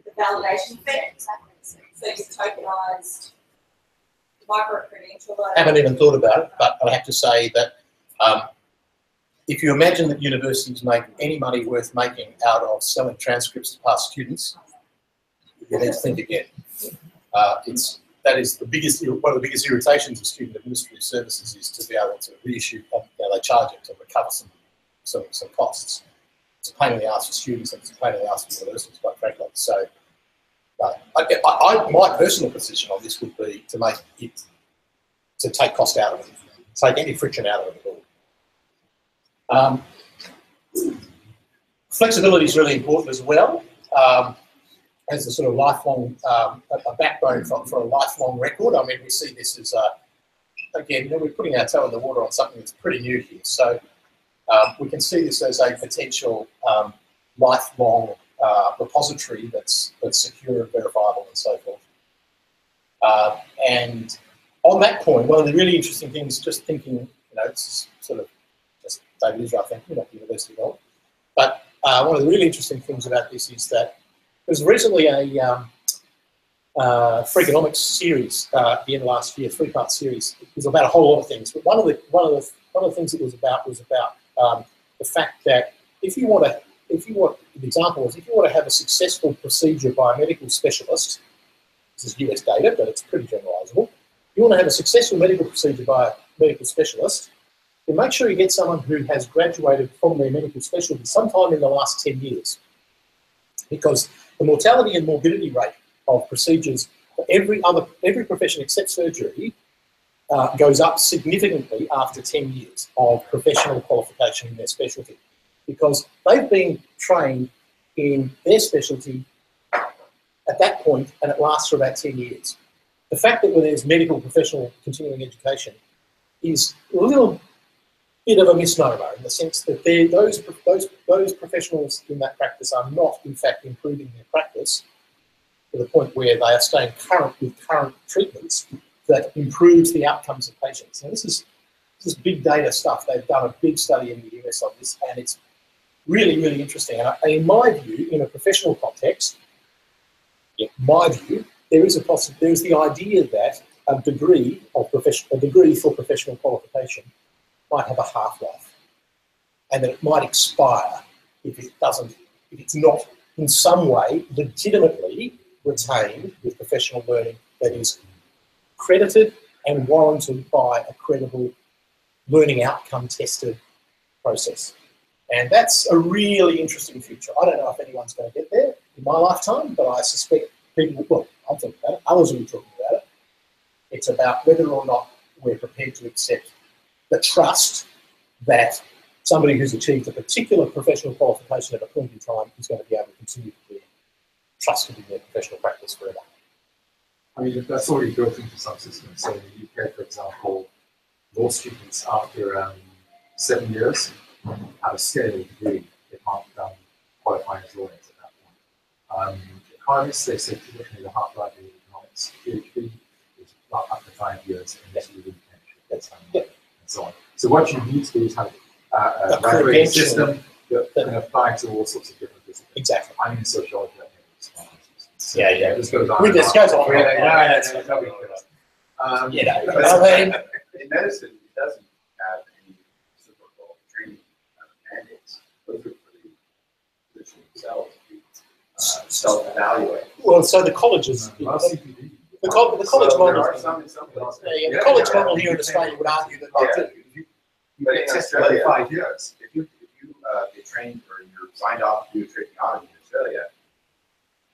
S12: the validation fee? So you've tokenized micro-credential.
S9: I haven't even thought about it, but I have to say that if you imagine that universities make any money worth making out of selling transcripts to past students, you need to think again. That is one of the biggest irritations of student administrative services is to be able to reissue. They charge it to recover some costs. It's a pain in the ass for students and it's a pain in the ass for universities, quite frankly. So, my personal position on this would be to make it to take cost out of it, take any friction out of it at all. Flexibility is really important as well. As a sort of lifelong, a backbone for a lifelong record. I mean, we see this as, again, we're putting our toe in the water on something that's pretty new here. So we can see this as a potential lifelong repository that's secure and verifiable and so forth. And on that point, one of the really interesting things, just thinking, this is sort of just David Israel thinking at the University of Melbourne, but one of the really interesting things about this is that there was recently a Freakonomics series at the end of last year, 3-part series. It was about a whole lot of things, but one of the things it was about the fact that if you want to have a successful procedure by a medical specialist, this is US data, but it's pretty generalizable. If you want to have a successful medical procedure by a medical specialist, then make sure you get someone who has graduated from their medical specialty sometime in the last 10 years. Because the mortality and morbidity rate of procedures for every profession except surgery goes up significantly after 10 years of professional qualification in their specialty, because they've been trained in their specialty at that point and it lasts for about 10 years. The fact that when there's medical professional continuing education is a little bit of a misnomer in the sense that those professionals in that practice are not, in fact, improving their practice to the point where they are staying current with current treatments that improves the outcomes of patients. Now, this is big data stuff. They've done a big study in the US on this, and it's really, really interesting. And in my view, in a professional context, there is the idea that a degree for professional qualification might have a half-life, and that it might expire if it's not in some way legitimately retained with professional learning that is credited and warranted by a credible learning outcome tested process. And that's a really interesting future. I don't know if anyone's going to get there in my lifetime, but I suspect people will. I'm thinking about it. Others will be talking about it. It's about whether or not we're prepared to accept the trust that somebody who's achieved a particular professional qualification at a point in time is going to be able to continue to be trusted in their professional practice forever.
S11: I mean, that's already built into some systems. So in the UK, for example, law students after 7 years have a scale degree. They can't qualify as lawyers at that point. Economists, they say traditionally the half-life in economics PhD is up to 5 years, and this is really and so on. So what you need to do is have a graduating system that can apply to all sorts of different disciplines.
S9: Exactly.
S11: I'm in sociology. So
S9: yeah.
S11: This goes on.
S9: This goes on.
S10: In medicine, it doesn't have any reciprocal training mandates. Those are for the physician themselves to self-evaluate.
S9: Well, so the colleges, the college model, the college model here in Australia would argue that
S10: But in Australia, 5 years. If you get trained or you're signed off to do a tracheotomy in Australia,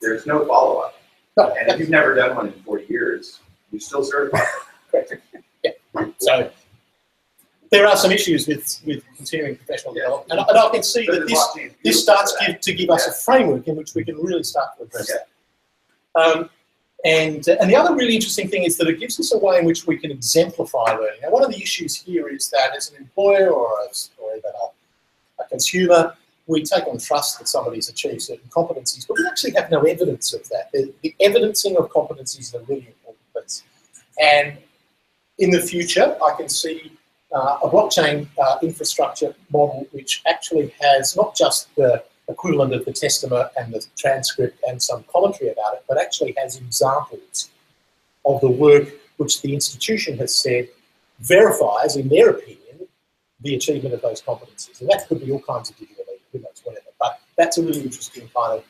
S10: there's no follow-up.
S9: No.
S10: And if you've never done one in 40 years, you're still certified.
S9: Yeah. So there are some issues with continuing professional development, and I can see that this starts to give us a framework in which we can really start to address that. And the other really interesting thing is that it gives us a way in which we can exemplify learning. Now, one of the issues here is that as an employer or even a consumer, we take on trust that somebody's achieved certain competencies, but we actually have no evidence of that. The evidencing of competencies is a really important piece. And in the future, I can see a blockchain infrastructure model which actually has not just the equivalent of the testament and the transcript and some commentary about it, but actually has examples of the work which the institution has said verifies, in their opinion, the achievement of those competencies. And that could be all kinds of digital media, who knows, whatever. But that's a really interesting kind of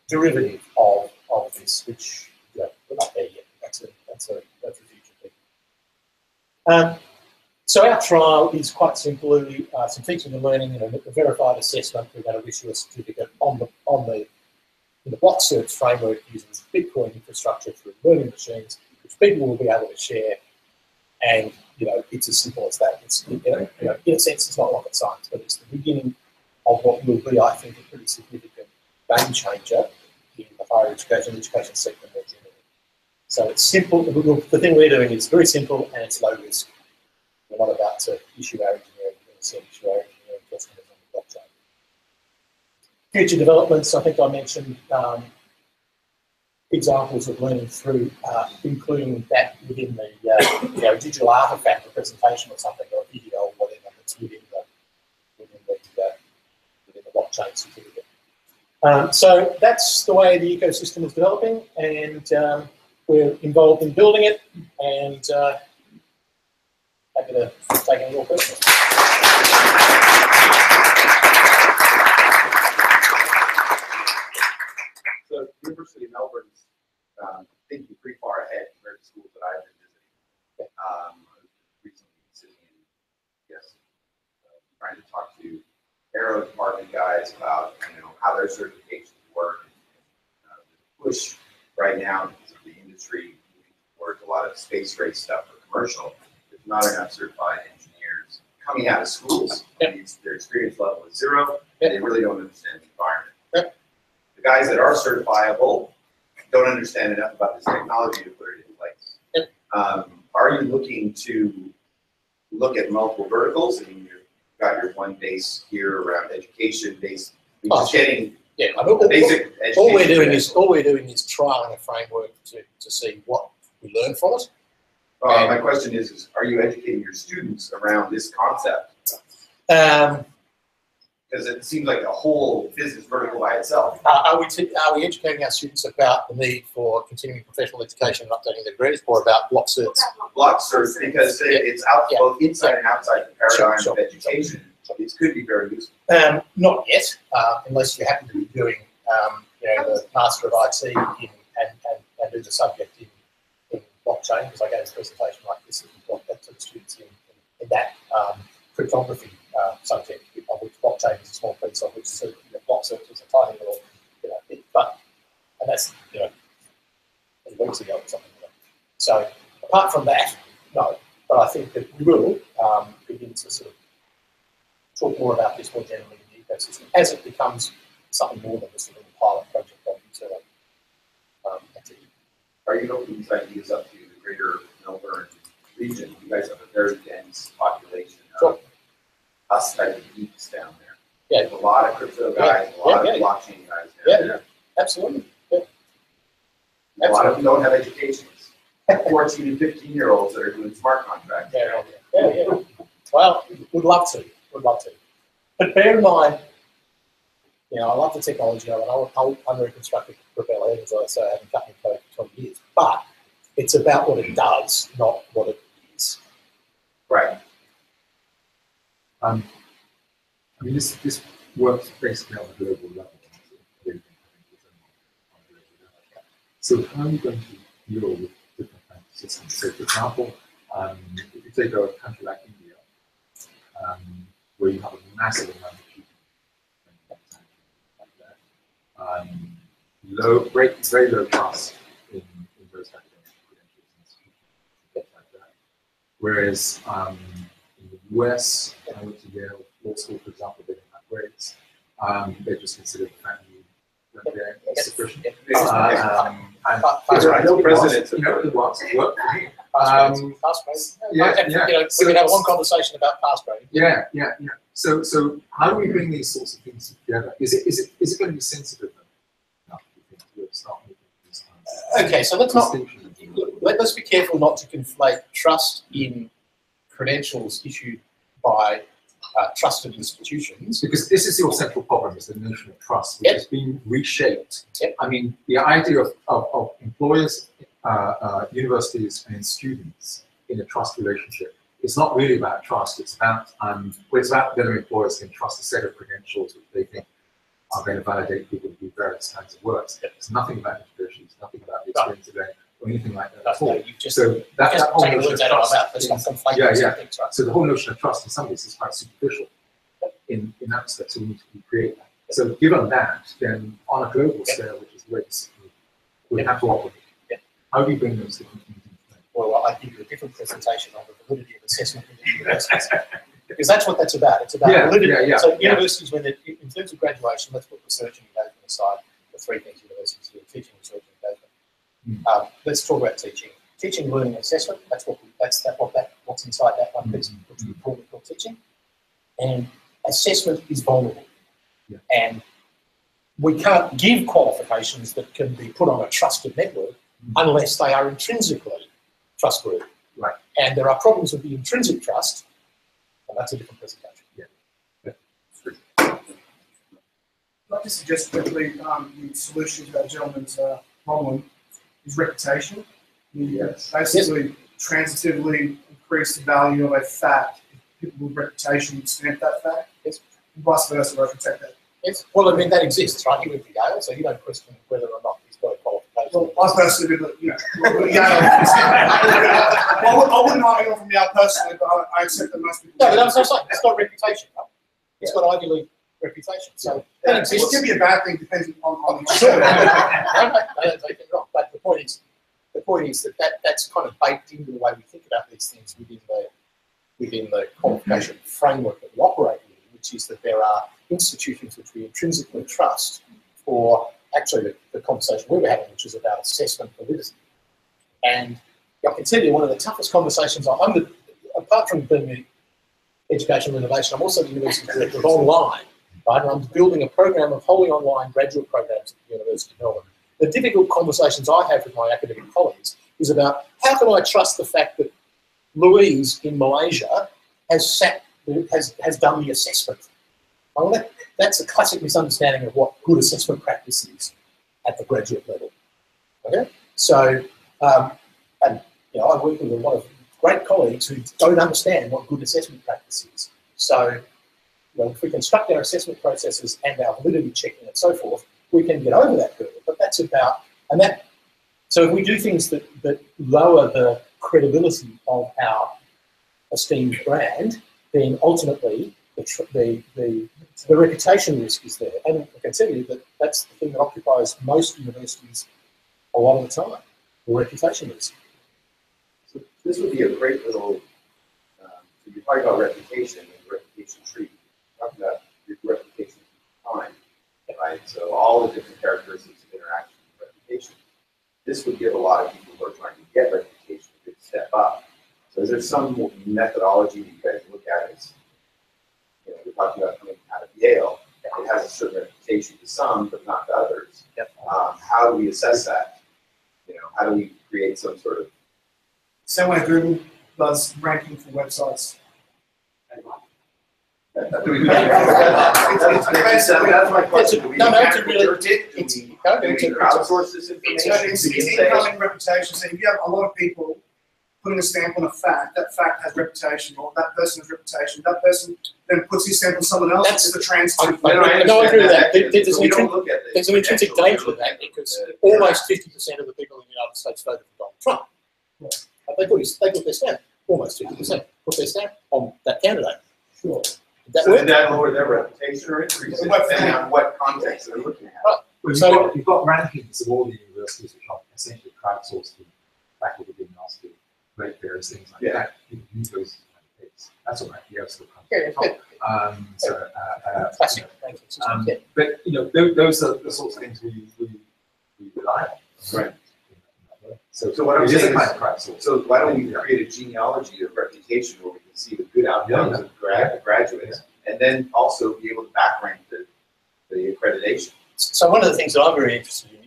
S9: derivative of this, which, you know, we're not there yet. That's a future thing. So our trial is quite simply some teaching and learning and a verified assessment. We're going to issue a certificate in the block search framework using Bitcoin infrastructure through learning machines, which people will be able to share. And, you know, it's as simple as that. It's, you know, in a sense, it's not rocket science, but it's the beginning of what will be, I think, a pretty significant game changer in the higher education sector more generally. So it's simple. The thing we're doing is very simple and it's low risk. We're not about to issue our engineering customers on the blockchain. Future developments, I think I mentioned examples of learning through, including that within the you know, digital artifact, a presentation or something, or a video or whatever that's within the blockchain certificate. So that's the way the ecosystem is developing, and we're involved in building it, and happy to take any more questions.
S10: So University of Melbourne's thinking pretty far ahead compared to schools that I've been visiting. Recently sitting in, trying to talk to Aero department guys about, you know, how their certifications work. The push right now because of the industry moving towards a lot of space race stuff for commercial. There's not enough certified engineers coming out of schools. Their experience level is zero. And they really don't understand the environment. The guys that are certifiable don't understand enough about this technology to put it in place. Are you looking to look at multiple verticals? I mean, you've got your one base here around education, just getting basic education.
S9: All we're doing is trialing a framework to see what we learn from it.
S10: My question is, are you educating your students around this concept? Because it seems like a whole business vertical by itself.
S9: Are we educating our students about the need for continuing professional education and updating their degrees, or about block certs?
S10: Block certs, because it's out both inside and outside the paradigm of education. It could be very useful.
S9: Not yet, unless you happen to be doing you know, the Master of IT and do the subject in blockchain, because I gave a presentation like this to the students in that cryptography subject, of which blockchain is a small piece of which block search is a tiny little, you know, bit, and that's, you know, weeks ago or something like that. So apart from that, no, but I think that we will begin to sort of talk more about this more generally in the ecosystem as it becomes something more than just a little pilot project of internal activity.
S10: Are you opening these ideas up to the greater Melbourne region? You guys have a very dense population of us type of geeks down there.
S9: Yeah.
S10: There's a lot of crypto guys, a lot of blockchain guys down there.
S9: Absolutely. Yeah.
S10: A lot of them don't have educations. 14 and 15-year-olds that are doing smart contracts.
S9: Yeah. Well, would love to. But bear in mind, you know, I love the technology. I'm very constructive propeller head, as I say, I haven't cut my code for 20 years. But it's about what it does, not what it is.
S10: Right.
S11: I mean, this works basically on a global level. So how are you going to deal with different kinds of systems? So, for example, if you take a country like India, where you have a massive amount of people, like that, very low trust in those academic credentials and stuff like that. Whereas in the US, I went to Yale Law School, for example, they didn't have grades. They just considered the fact that they're sufficient.
S10: No precedence.
S11: It worked for me.
S9: Pass grades.
S11: Yeah.
S9: We can have a long conversation about pass grading.
S11: Yeah. So how do we bring these sorts of things together? Is it going to be sensitive enough? To start making these kinds of
S9: Okay, so let's be careful not to conflate trust in credentials issued by trusted institutions.
S11: Because this is your central problem, is the notion of trust, which has been reshaped. I mean, the idea of employers, universities, and students in a trust relationship, it's not really about trust. It's about whether employers can trust a set of credentials which they think are going to validate people to do various kinds of work. It's nothing about integration. It's nothing about the experience of learning or anything like that at all. So that whole notion of trust. So the whole notion of trust in some ways is quite superficial in that respect. So we need to recreate that. So given that, then on a global scale, which is the way we have to operate. How do you bring those different things into play?
S9: Well, I give you a different presentation on the validity of assessment within universities. Because that's what that's about. It's about validity. So universities, in terms of graduation, let's put research and engagement aside, the three things universities do: teaching, research, and engagement. Let's talk about teaching. Teaching, learning, and assessment. What's inside that one piece, which we call teaching. And assessment is vulnerable, and we can't give qualifications that can be put on a trusted network unless they are intrinsically trustworthy.
S11: Right.
S9: And there are problems with the intrinsic trust, and that's a different presentation.
S2: I'd like to suggest quickly the solution to that gentleman's problem is reputation. Basically, transitively increase the value of a fact if people with reputation stamp that fact.
S9: Yes.
S2: And vice versa, I can take that.
S9: Yes. Well, I mean, that exists, right? You went to Yale, so you don't question whether or not he's got a qualification.
S2: Well, I personally did, Yale. I wouldn't know anyone from Yale personally, but I accept that most people.
S9: No, but that's what I'm saying. It's got reputation, right? It's got Ivy League reputation. So that exists.
S2: It could be a bad thing depending on the
S9: Sure. No, don't take it wrong. But the point is that's kind of baked into the way we think about these things within the qualification framework that we operate in, which is that there are institutions which we intrinsically trust for actually the conversation we were having, which is about assessment validity. And I can tell you one of the toughest conversations apart from being the educational innovation, I'm also the university director of online, right? And I'm building a program of wholly online graduate programs at the University of Melbourne. The difficult conversations I have with my academic colleagues is about how can I trust the fact that Louise in Malaysia has done the assessment. Well, that's a classic misunderstanding of what good assessment practice is at the graduate level. Okay, so and I work with a lot of great colleagues who don't understand what good assessment practice is. So, if we construct our assessment processes and our validity checking and so forth, we can get over that hurdle. But that's about so if we do things that lower the credibility of our esteemed brand, then ultimately the reputation risk is there. And I can tell you that that's the thing that occupies most universities a lot of the time, the reputation risk.
S10: So this would be a great little, so you're talking about reputation and reputation tree. You're talking about your reputation time, right? So all the different characteristics of interaction with reputation. This would give a lot of people who are trying to get reputation a good step up. So is there some methodology that you guys look at as, we're talking about coming out of Yale, it has a certain reputation to some, but not to others.
S9: Yep.
S10: How do we assess that? How do we create some sort of...
S2: Same way Google does ranking for websites.
S10: That's my question. Do we outsource this information?
S2: It's incoming reputation. So if you have a lot of people putting a stamp on a fact, that fact has reputation, or that person has reputation, that person then puts his stamp on someone else. That's the transitive.
S9: No, I agree with that. There's an intrinsic danger to that because almost 50% of the people in the United States voted for Donald Trump. Yeah. They put their stamp, almost 50%, put their stamp on that candidate. Sure.
S10: Did that lower their reputation or increase it, depending on what context they're looking at?
S11: Well, you've got rankings of all the universities which are essentially crowdsourced to faculty being asked to rate various things like that. You can use those things. That's all right. You have still
S9: classic.
S11: But those are the sorts of things we rely on.
S10: Right. So what I'm
S11: it is
S10: saying
S11: a kind
S10: is,
S11: of crowdsourcing.
S10: so why don't we create a genealogy of reputation where we can see the good outcomes of graduates, and then also be able to back rank the accreditation.
S9: So one of the things that I'm very interested in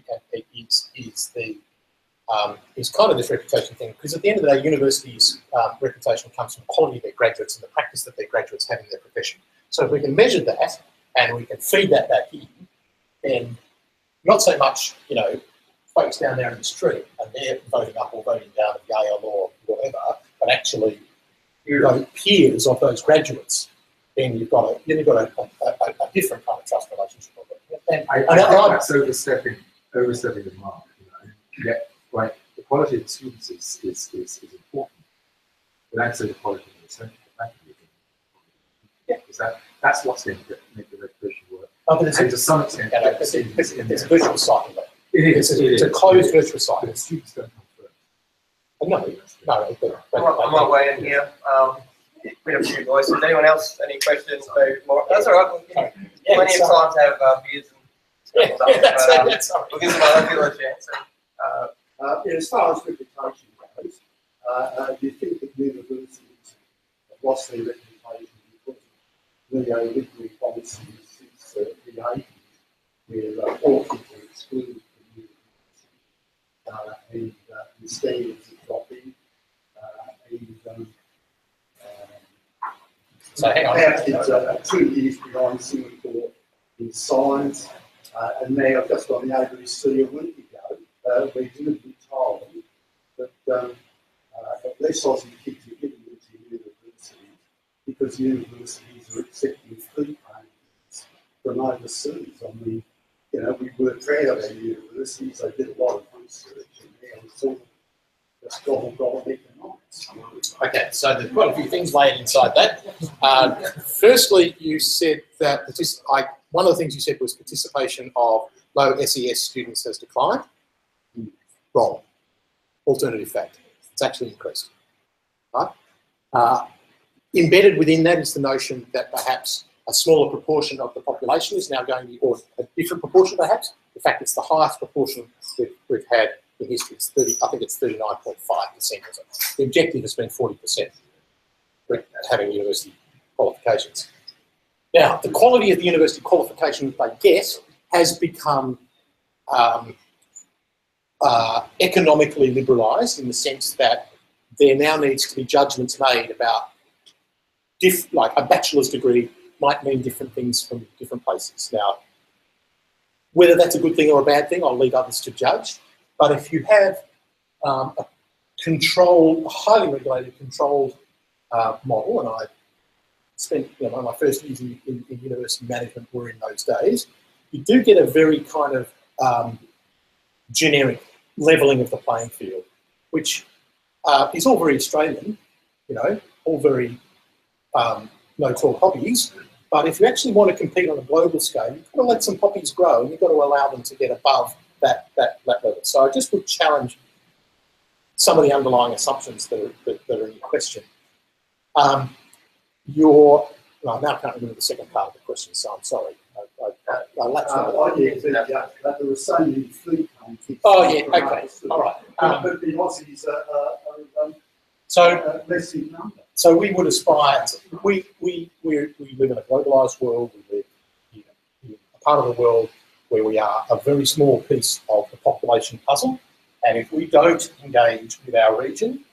S9: is kind of this reputation thing, because at the end of the day, universities' reputation comes from the quality of their graduates and the practice that their graduates have in their profession. So if we can measure that and we can feed that back in, then not so much, you know, folks down there in the street and they're voting up or voting down at Yale or whatever, but actually, you know, peers of those graduates, then you've got a different kind of trust relationship. And
S11: I think that's overstepping the mark. You know? Yeah, right. The quality of the students is important, but actually the quality of the research. Yeah, because that's what's going to make the reputation work.
S9: Oh, but
S11: and to some extent,
S9: it's a virtuous cycle.
S11: It's
S9: a closed virtuous cycle.
S11: But students don't come first.
S9: No.
S3: I'm my way in here. We have a few voices. Anyone else? Any questions? That's all right. Plenty of time to have beers and stuff. We'll give some other people a chance.
S13: As far as reputation goes, do you think that universities have lost their reputation because of neoliberal policies since the 80s, where all people are excluded from universities, and standards are dropping,
S9: so hang on.
S13: our kids are 2 years behind Singapore in science, and now just on the ABC a week ago, we're going to be told that less Aussie kids are getting into universities because universities are accepting fee payments from overseas. I mean, you know, we were proud of our universities, they did a lot of research, and now it's all just gobble economics.
S9: Okay, so there's quite a few things laid inside that. Firstly, you said that one of the things you said was participation of low SES students has declined. Wrong. Alternative fact. It's actually increased. Right? Embedded within that is the notion that perhaps a smaller proportion of the population is now going to be, or a different proportion perhaps. In fact, it's the highest proportion we've had in history. It's 30, I think it's 39.5%. The objective has been 40% for having university qualifications. Now, the quality of the university qualification that they get has become economically liberalised in the sense that there now needs to be judgments made about, like a bachelor's degree might mean different things from different places. Now, whether that's a good thing or a bad thing, I'll leave others to judge. But if you have a highly regulated, controlled model, and I spent, one of my first years in university management were in those days, you do get a very kind of generic levelling of the playing field, which is all very Australian, all very no-talk hobbies. But if you actually want to compete on a global scale, you've got to let some poppies grow, and you've got to allow them to get above that level. So I just would challenge some of the underlying assumptions that are in question. I now can't remember the second part of the question, so I'm sorry. I latched on
S13: that there were so many fleet kids.
S9: Oh yeah, okay, all right.
S13: But the Aussies are less in number.
S9: So we would aspire. We live in a globalised world. We live in a part of the world where we are a very small piece of the population puzzle, and if we don't engage with our region,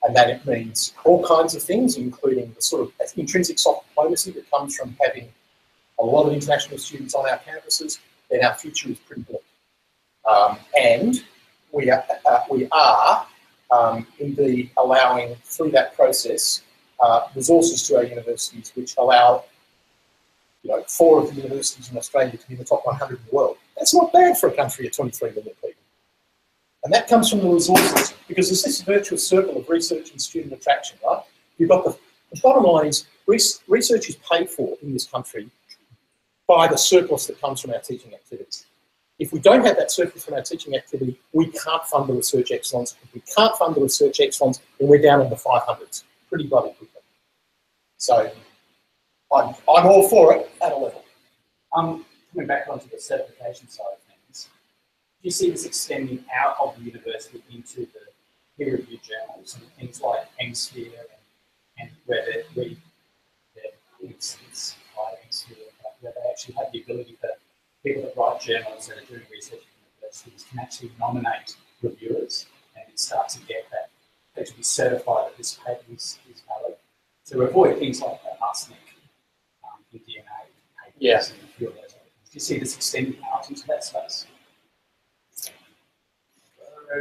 S9: and that it means all kinds of things, including the sort of intrinsic soft diplomacy that comes from having a lot of international students on our campuses, then our future is pretty bleak. And we are indeed allowing, through that process, resources to our universities which allow 4 of the universities in Australia to be in the top 100 in the world. That's not bad for a country of 23 million people. And that comes from the resources, because there's this virtuous circle of research and student attraction, right? You've got the bottom line is research is paid for in this country by the surplus that comes from our teaching activities. If we don't have that surplus from our teaching activity, we can't fund the research excellence. If we can't fund the research excellence, then we're down in the 500s pretty bloody quickly. So I'm all for it at a level.
S14: Coming back onto the certification side of things, you see this extending out of the university into the peer-reviewed journals and things like Hemisphere and where it's by Hemisphere, where they actually have the ability for people that write journals that are doing research at universities can actually nominate reviewers and start to get that, actually certify that this paper is valid. So avoid things like arsenic, the DNA papers and a few of those other things. Do you see this extending out into that space?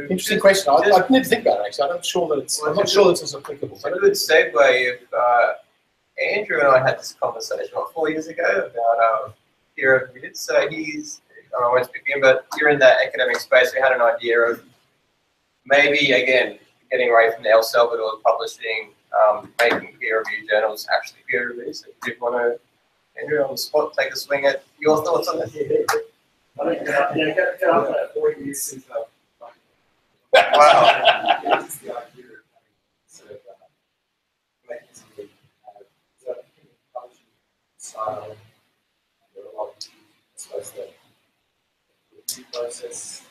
S9: Interesting question. I've never think about it actually. I'm not sure that's as applicable.
S3: It's a good segue if Andrew and I had this conversation about 4 years ago about peer reviewed. So he's, I won't speak for him, but you're in that academic space. We had an idea of maybe, again, getting away from the El Salvador publishing, making peer reviewed journals actually peer reviewed. So do you want to, Andrew, on the spot, take a swing at your thoughts on that?
S4: Yeah, get up there.
S11: 4 years since
S3: Wow.
S11: it's the idea of sort of making something publishing style. There are a lot of, I suppose, the review process,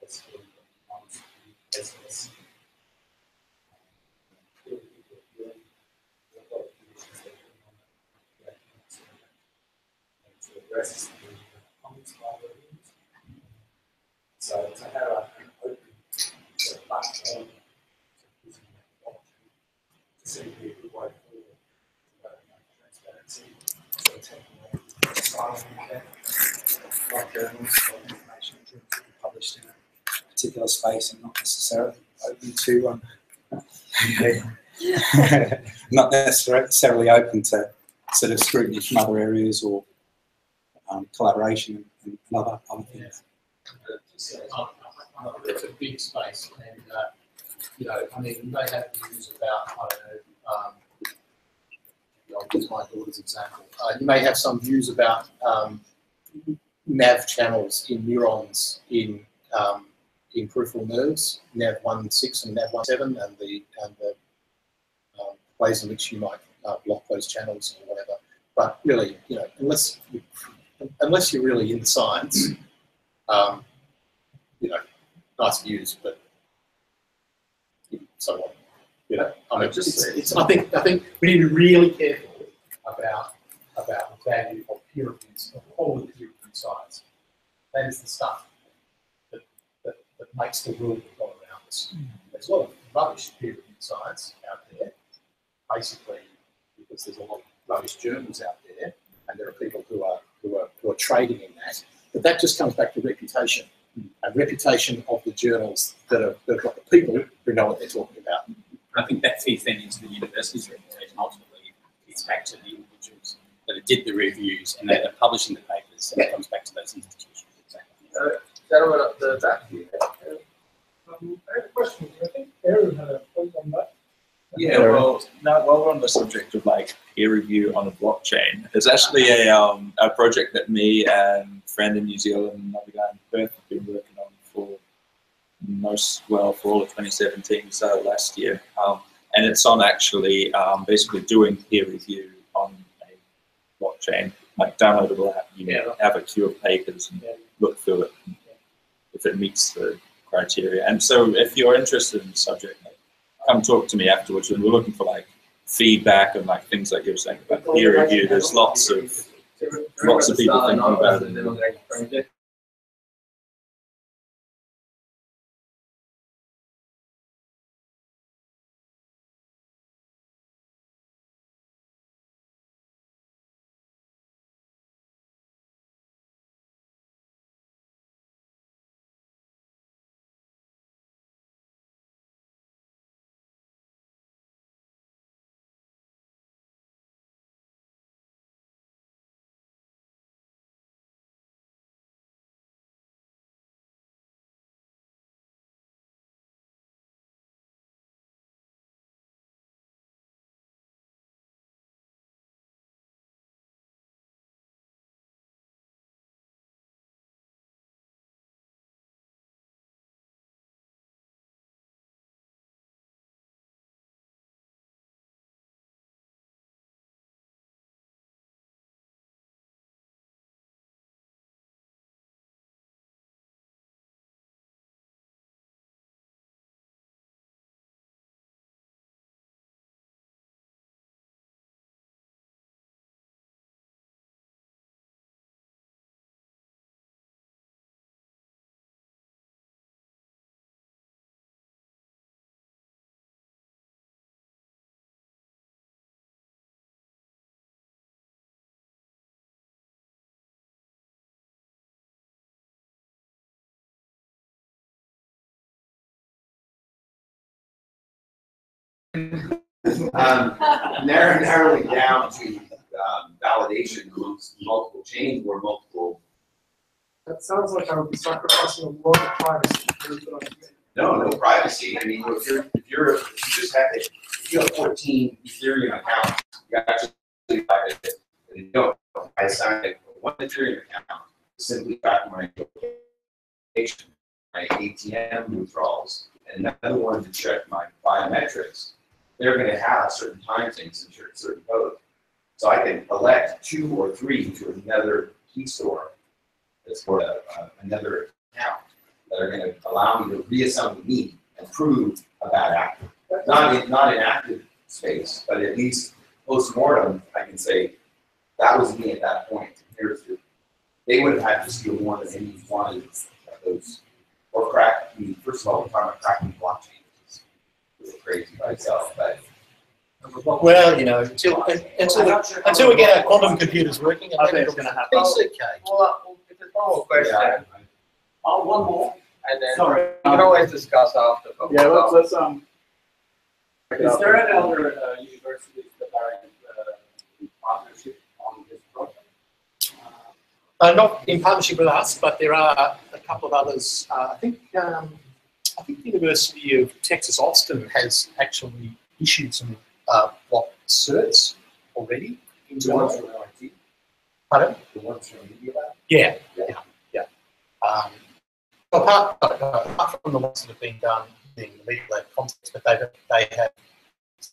S11: basically, process. To address the comments by the reviewers. So to have an open sort of platform to see a good way forward, transparency, sort of technology, like journals or information published in a particular space and not necessarily open to not necessarily open to sort of scrutiny from other areas or collaboration and other things.
S9: It's a big space, and you know, I mean, you may have views about, I don't know, I'll use my daughter's example. You may have some views about NAV channels in neurons in peripheral nerves, NAV1.6 and NAV1.7, and the ways in which you might block those channels or whatever. But really, you know, unless you're really in science, you know, nice views, but so what? You know, I mean, I think we need to be really careful about the value of peer reviews, of quality peer-reviewed science. That is the stuff that makes the world go around us. There's a lot of rubbish peer-reviewed science out there, basically because there's a lot of rubbish journals out there, and there are people who are trading in that. But that just comes back to reputation, and reputation of the journals that have got the people who know what they're talking about.
S15: I think that feeds then into the university's reputation. Ultimately, it's back to the individuals that did the reviews and that are publishing the papers, and it comes back to those institutions. Exactly.
S3: Gentlemen up the back here.
S2: I have a question. I think Aaron had a point on that.
S16: Yeah, well, now while we're on the subject of like peer review on a blockchain, there's actually a project that me and a friend in New Zealand and another guy in Perth have been working on for all of 2017, so last year, and it's on actually basically doing peer review on a blockchain, like downloadable app. You have a queue of papers and look through it if it meets the criteria. And so if you're interested in the subject, come talk to me afterwards. And we're looking for like feedback and like things like you were saying about peer review. There's lots of people thinking about it.
S10: Narrowing down to validation amongst multiple chains or multiple.
S2: That sounds like I would be sacrificing a lot of privacy.
S10: No privacy. I mean, if you have 14 Ethereum accounts, you actually private it. And you don't. I signed one Ethereum account to simply track my location, my ATM withdrawals, and another one to check my biometrics. They're going to have certain time things and certain code. So I can elect 2 or 3 to another key store that's for another account that are going to allow me to reassemble me and prove a bad actor. Not in active space, but at least post-mortem, I can say, that was me at that point. Here's your, they would have had to steal more than any one of those, or crack. I mean, first of all, we're talking about cracking blockchain, which is really crazy by itself. But
S9: well, you know, until we get our quantum computers working,
S4: I think it's going to happen.
S3: Well, if there's one more question,
S4: one more.
S3: and then
S4: Sorry.
S3: we can always discuss after. But
S4: Yeah, let's
S17: Is there any other universities that are in partnership on this project?
S9: Not in partnership with us, but there are a couple of others. I think the University of Texas Austin has actually issued some block certs already.
S11: The ones from MIT?
S9: Pardon?
S11: The ones from iLab?
S9: Yeah. Apart from the ones that have been done in the Meetup context, but they have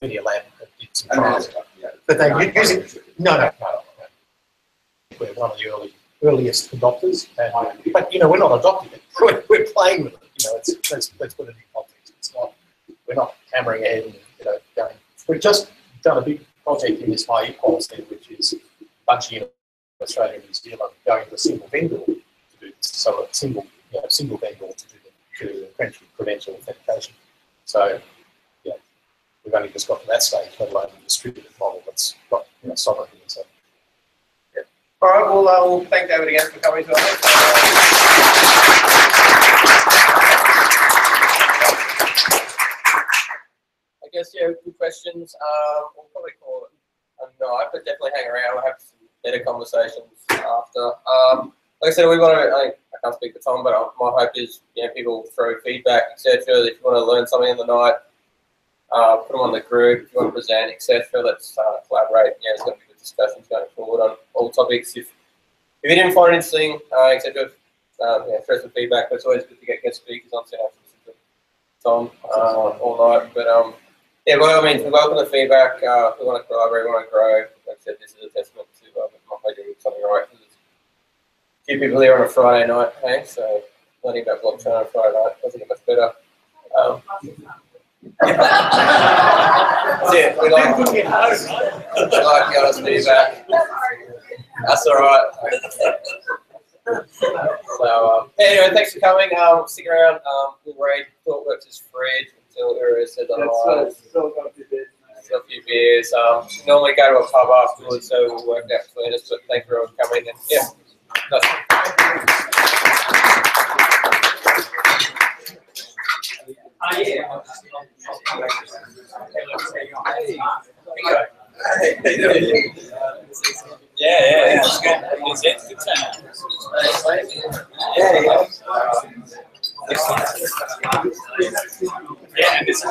S9: Media Lab that did some trials. But they use it. No. We're one of the earliest adopters, but you know we're not adopting it. We're playing with it. You know, let's put it in context. It's not. We're not hammering ahead and going. We've just done a big project in this high policy, which is a bunch of Australia and New Zealand going to a single vendor to do this. So a single vendor to do the credential authentication. So yeah, we've only just got to that stage, let alone the distributed model that's got sovereignty and so.
S3: Yeah. All right. Well, we'll thank David again for coming to us. I guess good questions. We'll probably call it a night, but definitely hang around. We'll have some better conversations after. Like I said, we want to. I can't speak for Tom, but my hope is people throw feedback, etc. If you want to learn something in the night, put them on the group. If you want to present, etc. Let's collaborate. There's going to be good discussions going forward on all topics. If you didn't find it interesting, etc. Throw some feedback. But it's always good to get guest speakers on. So Tom all night, but yeah, by all means, we welcome the feedback. We want to collaborate, we want to grow. Like I said, this is a testament to not doing something right. There's a few people here on a Friday night, hey? So learning about blockchain on a Friday night doesn't get much better. That's it. We like the honest feedback. That's all right. So anyway, thanks for coming. Stick around. We'll read ThoughtWorks is free until Uri says otherwise. Still a few beers. Normally go to a pub afterwards, so we'll work out between us. But thanks for everyone coming. And yeah, Yeah, it's good. It's good turnout. Yeah, and this is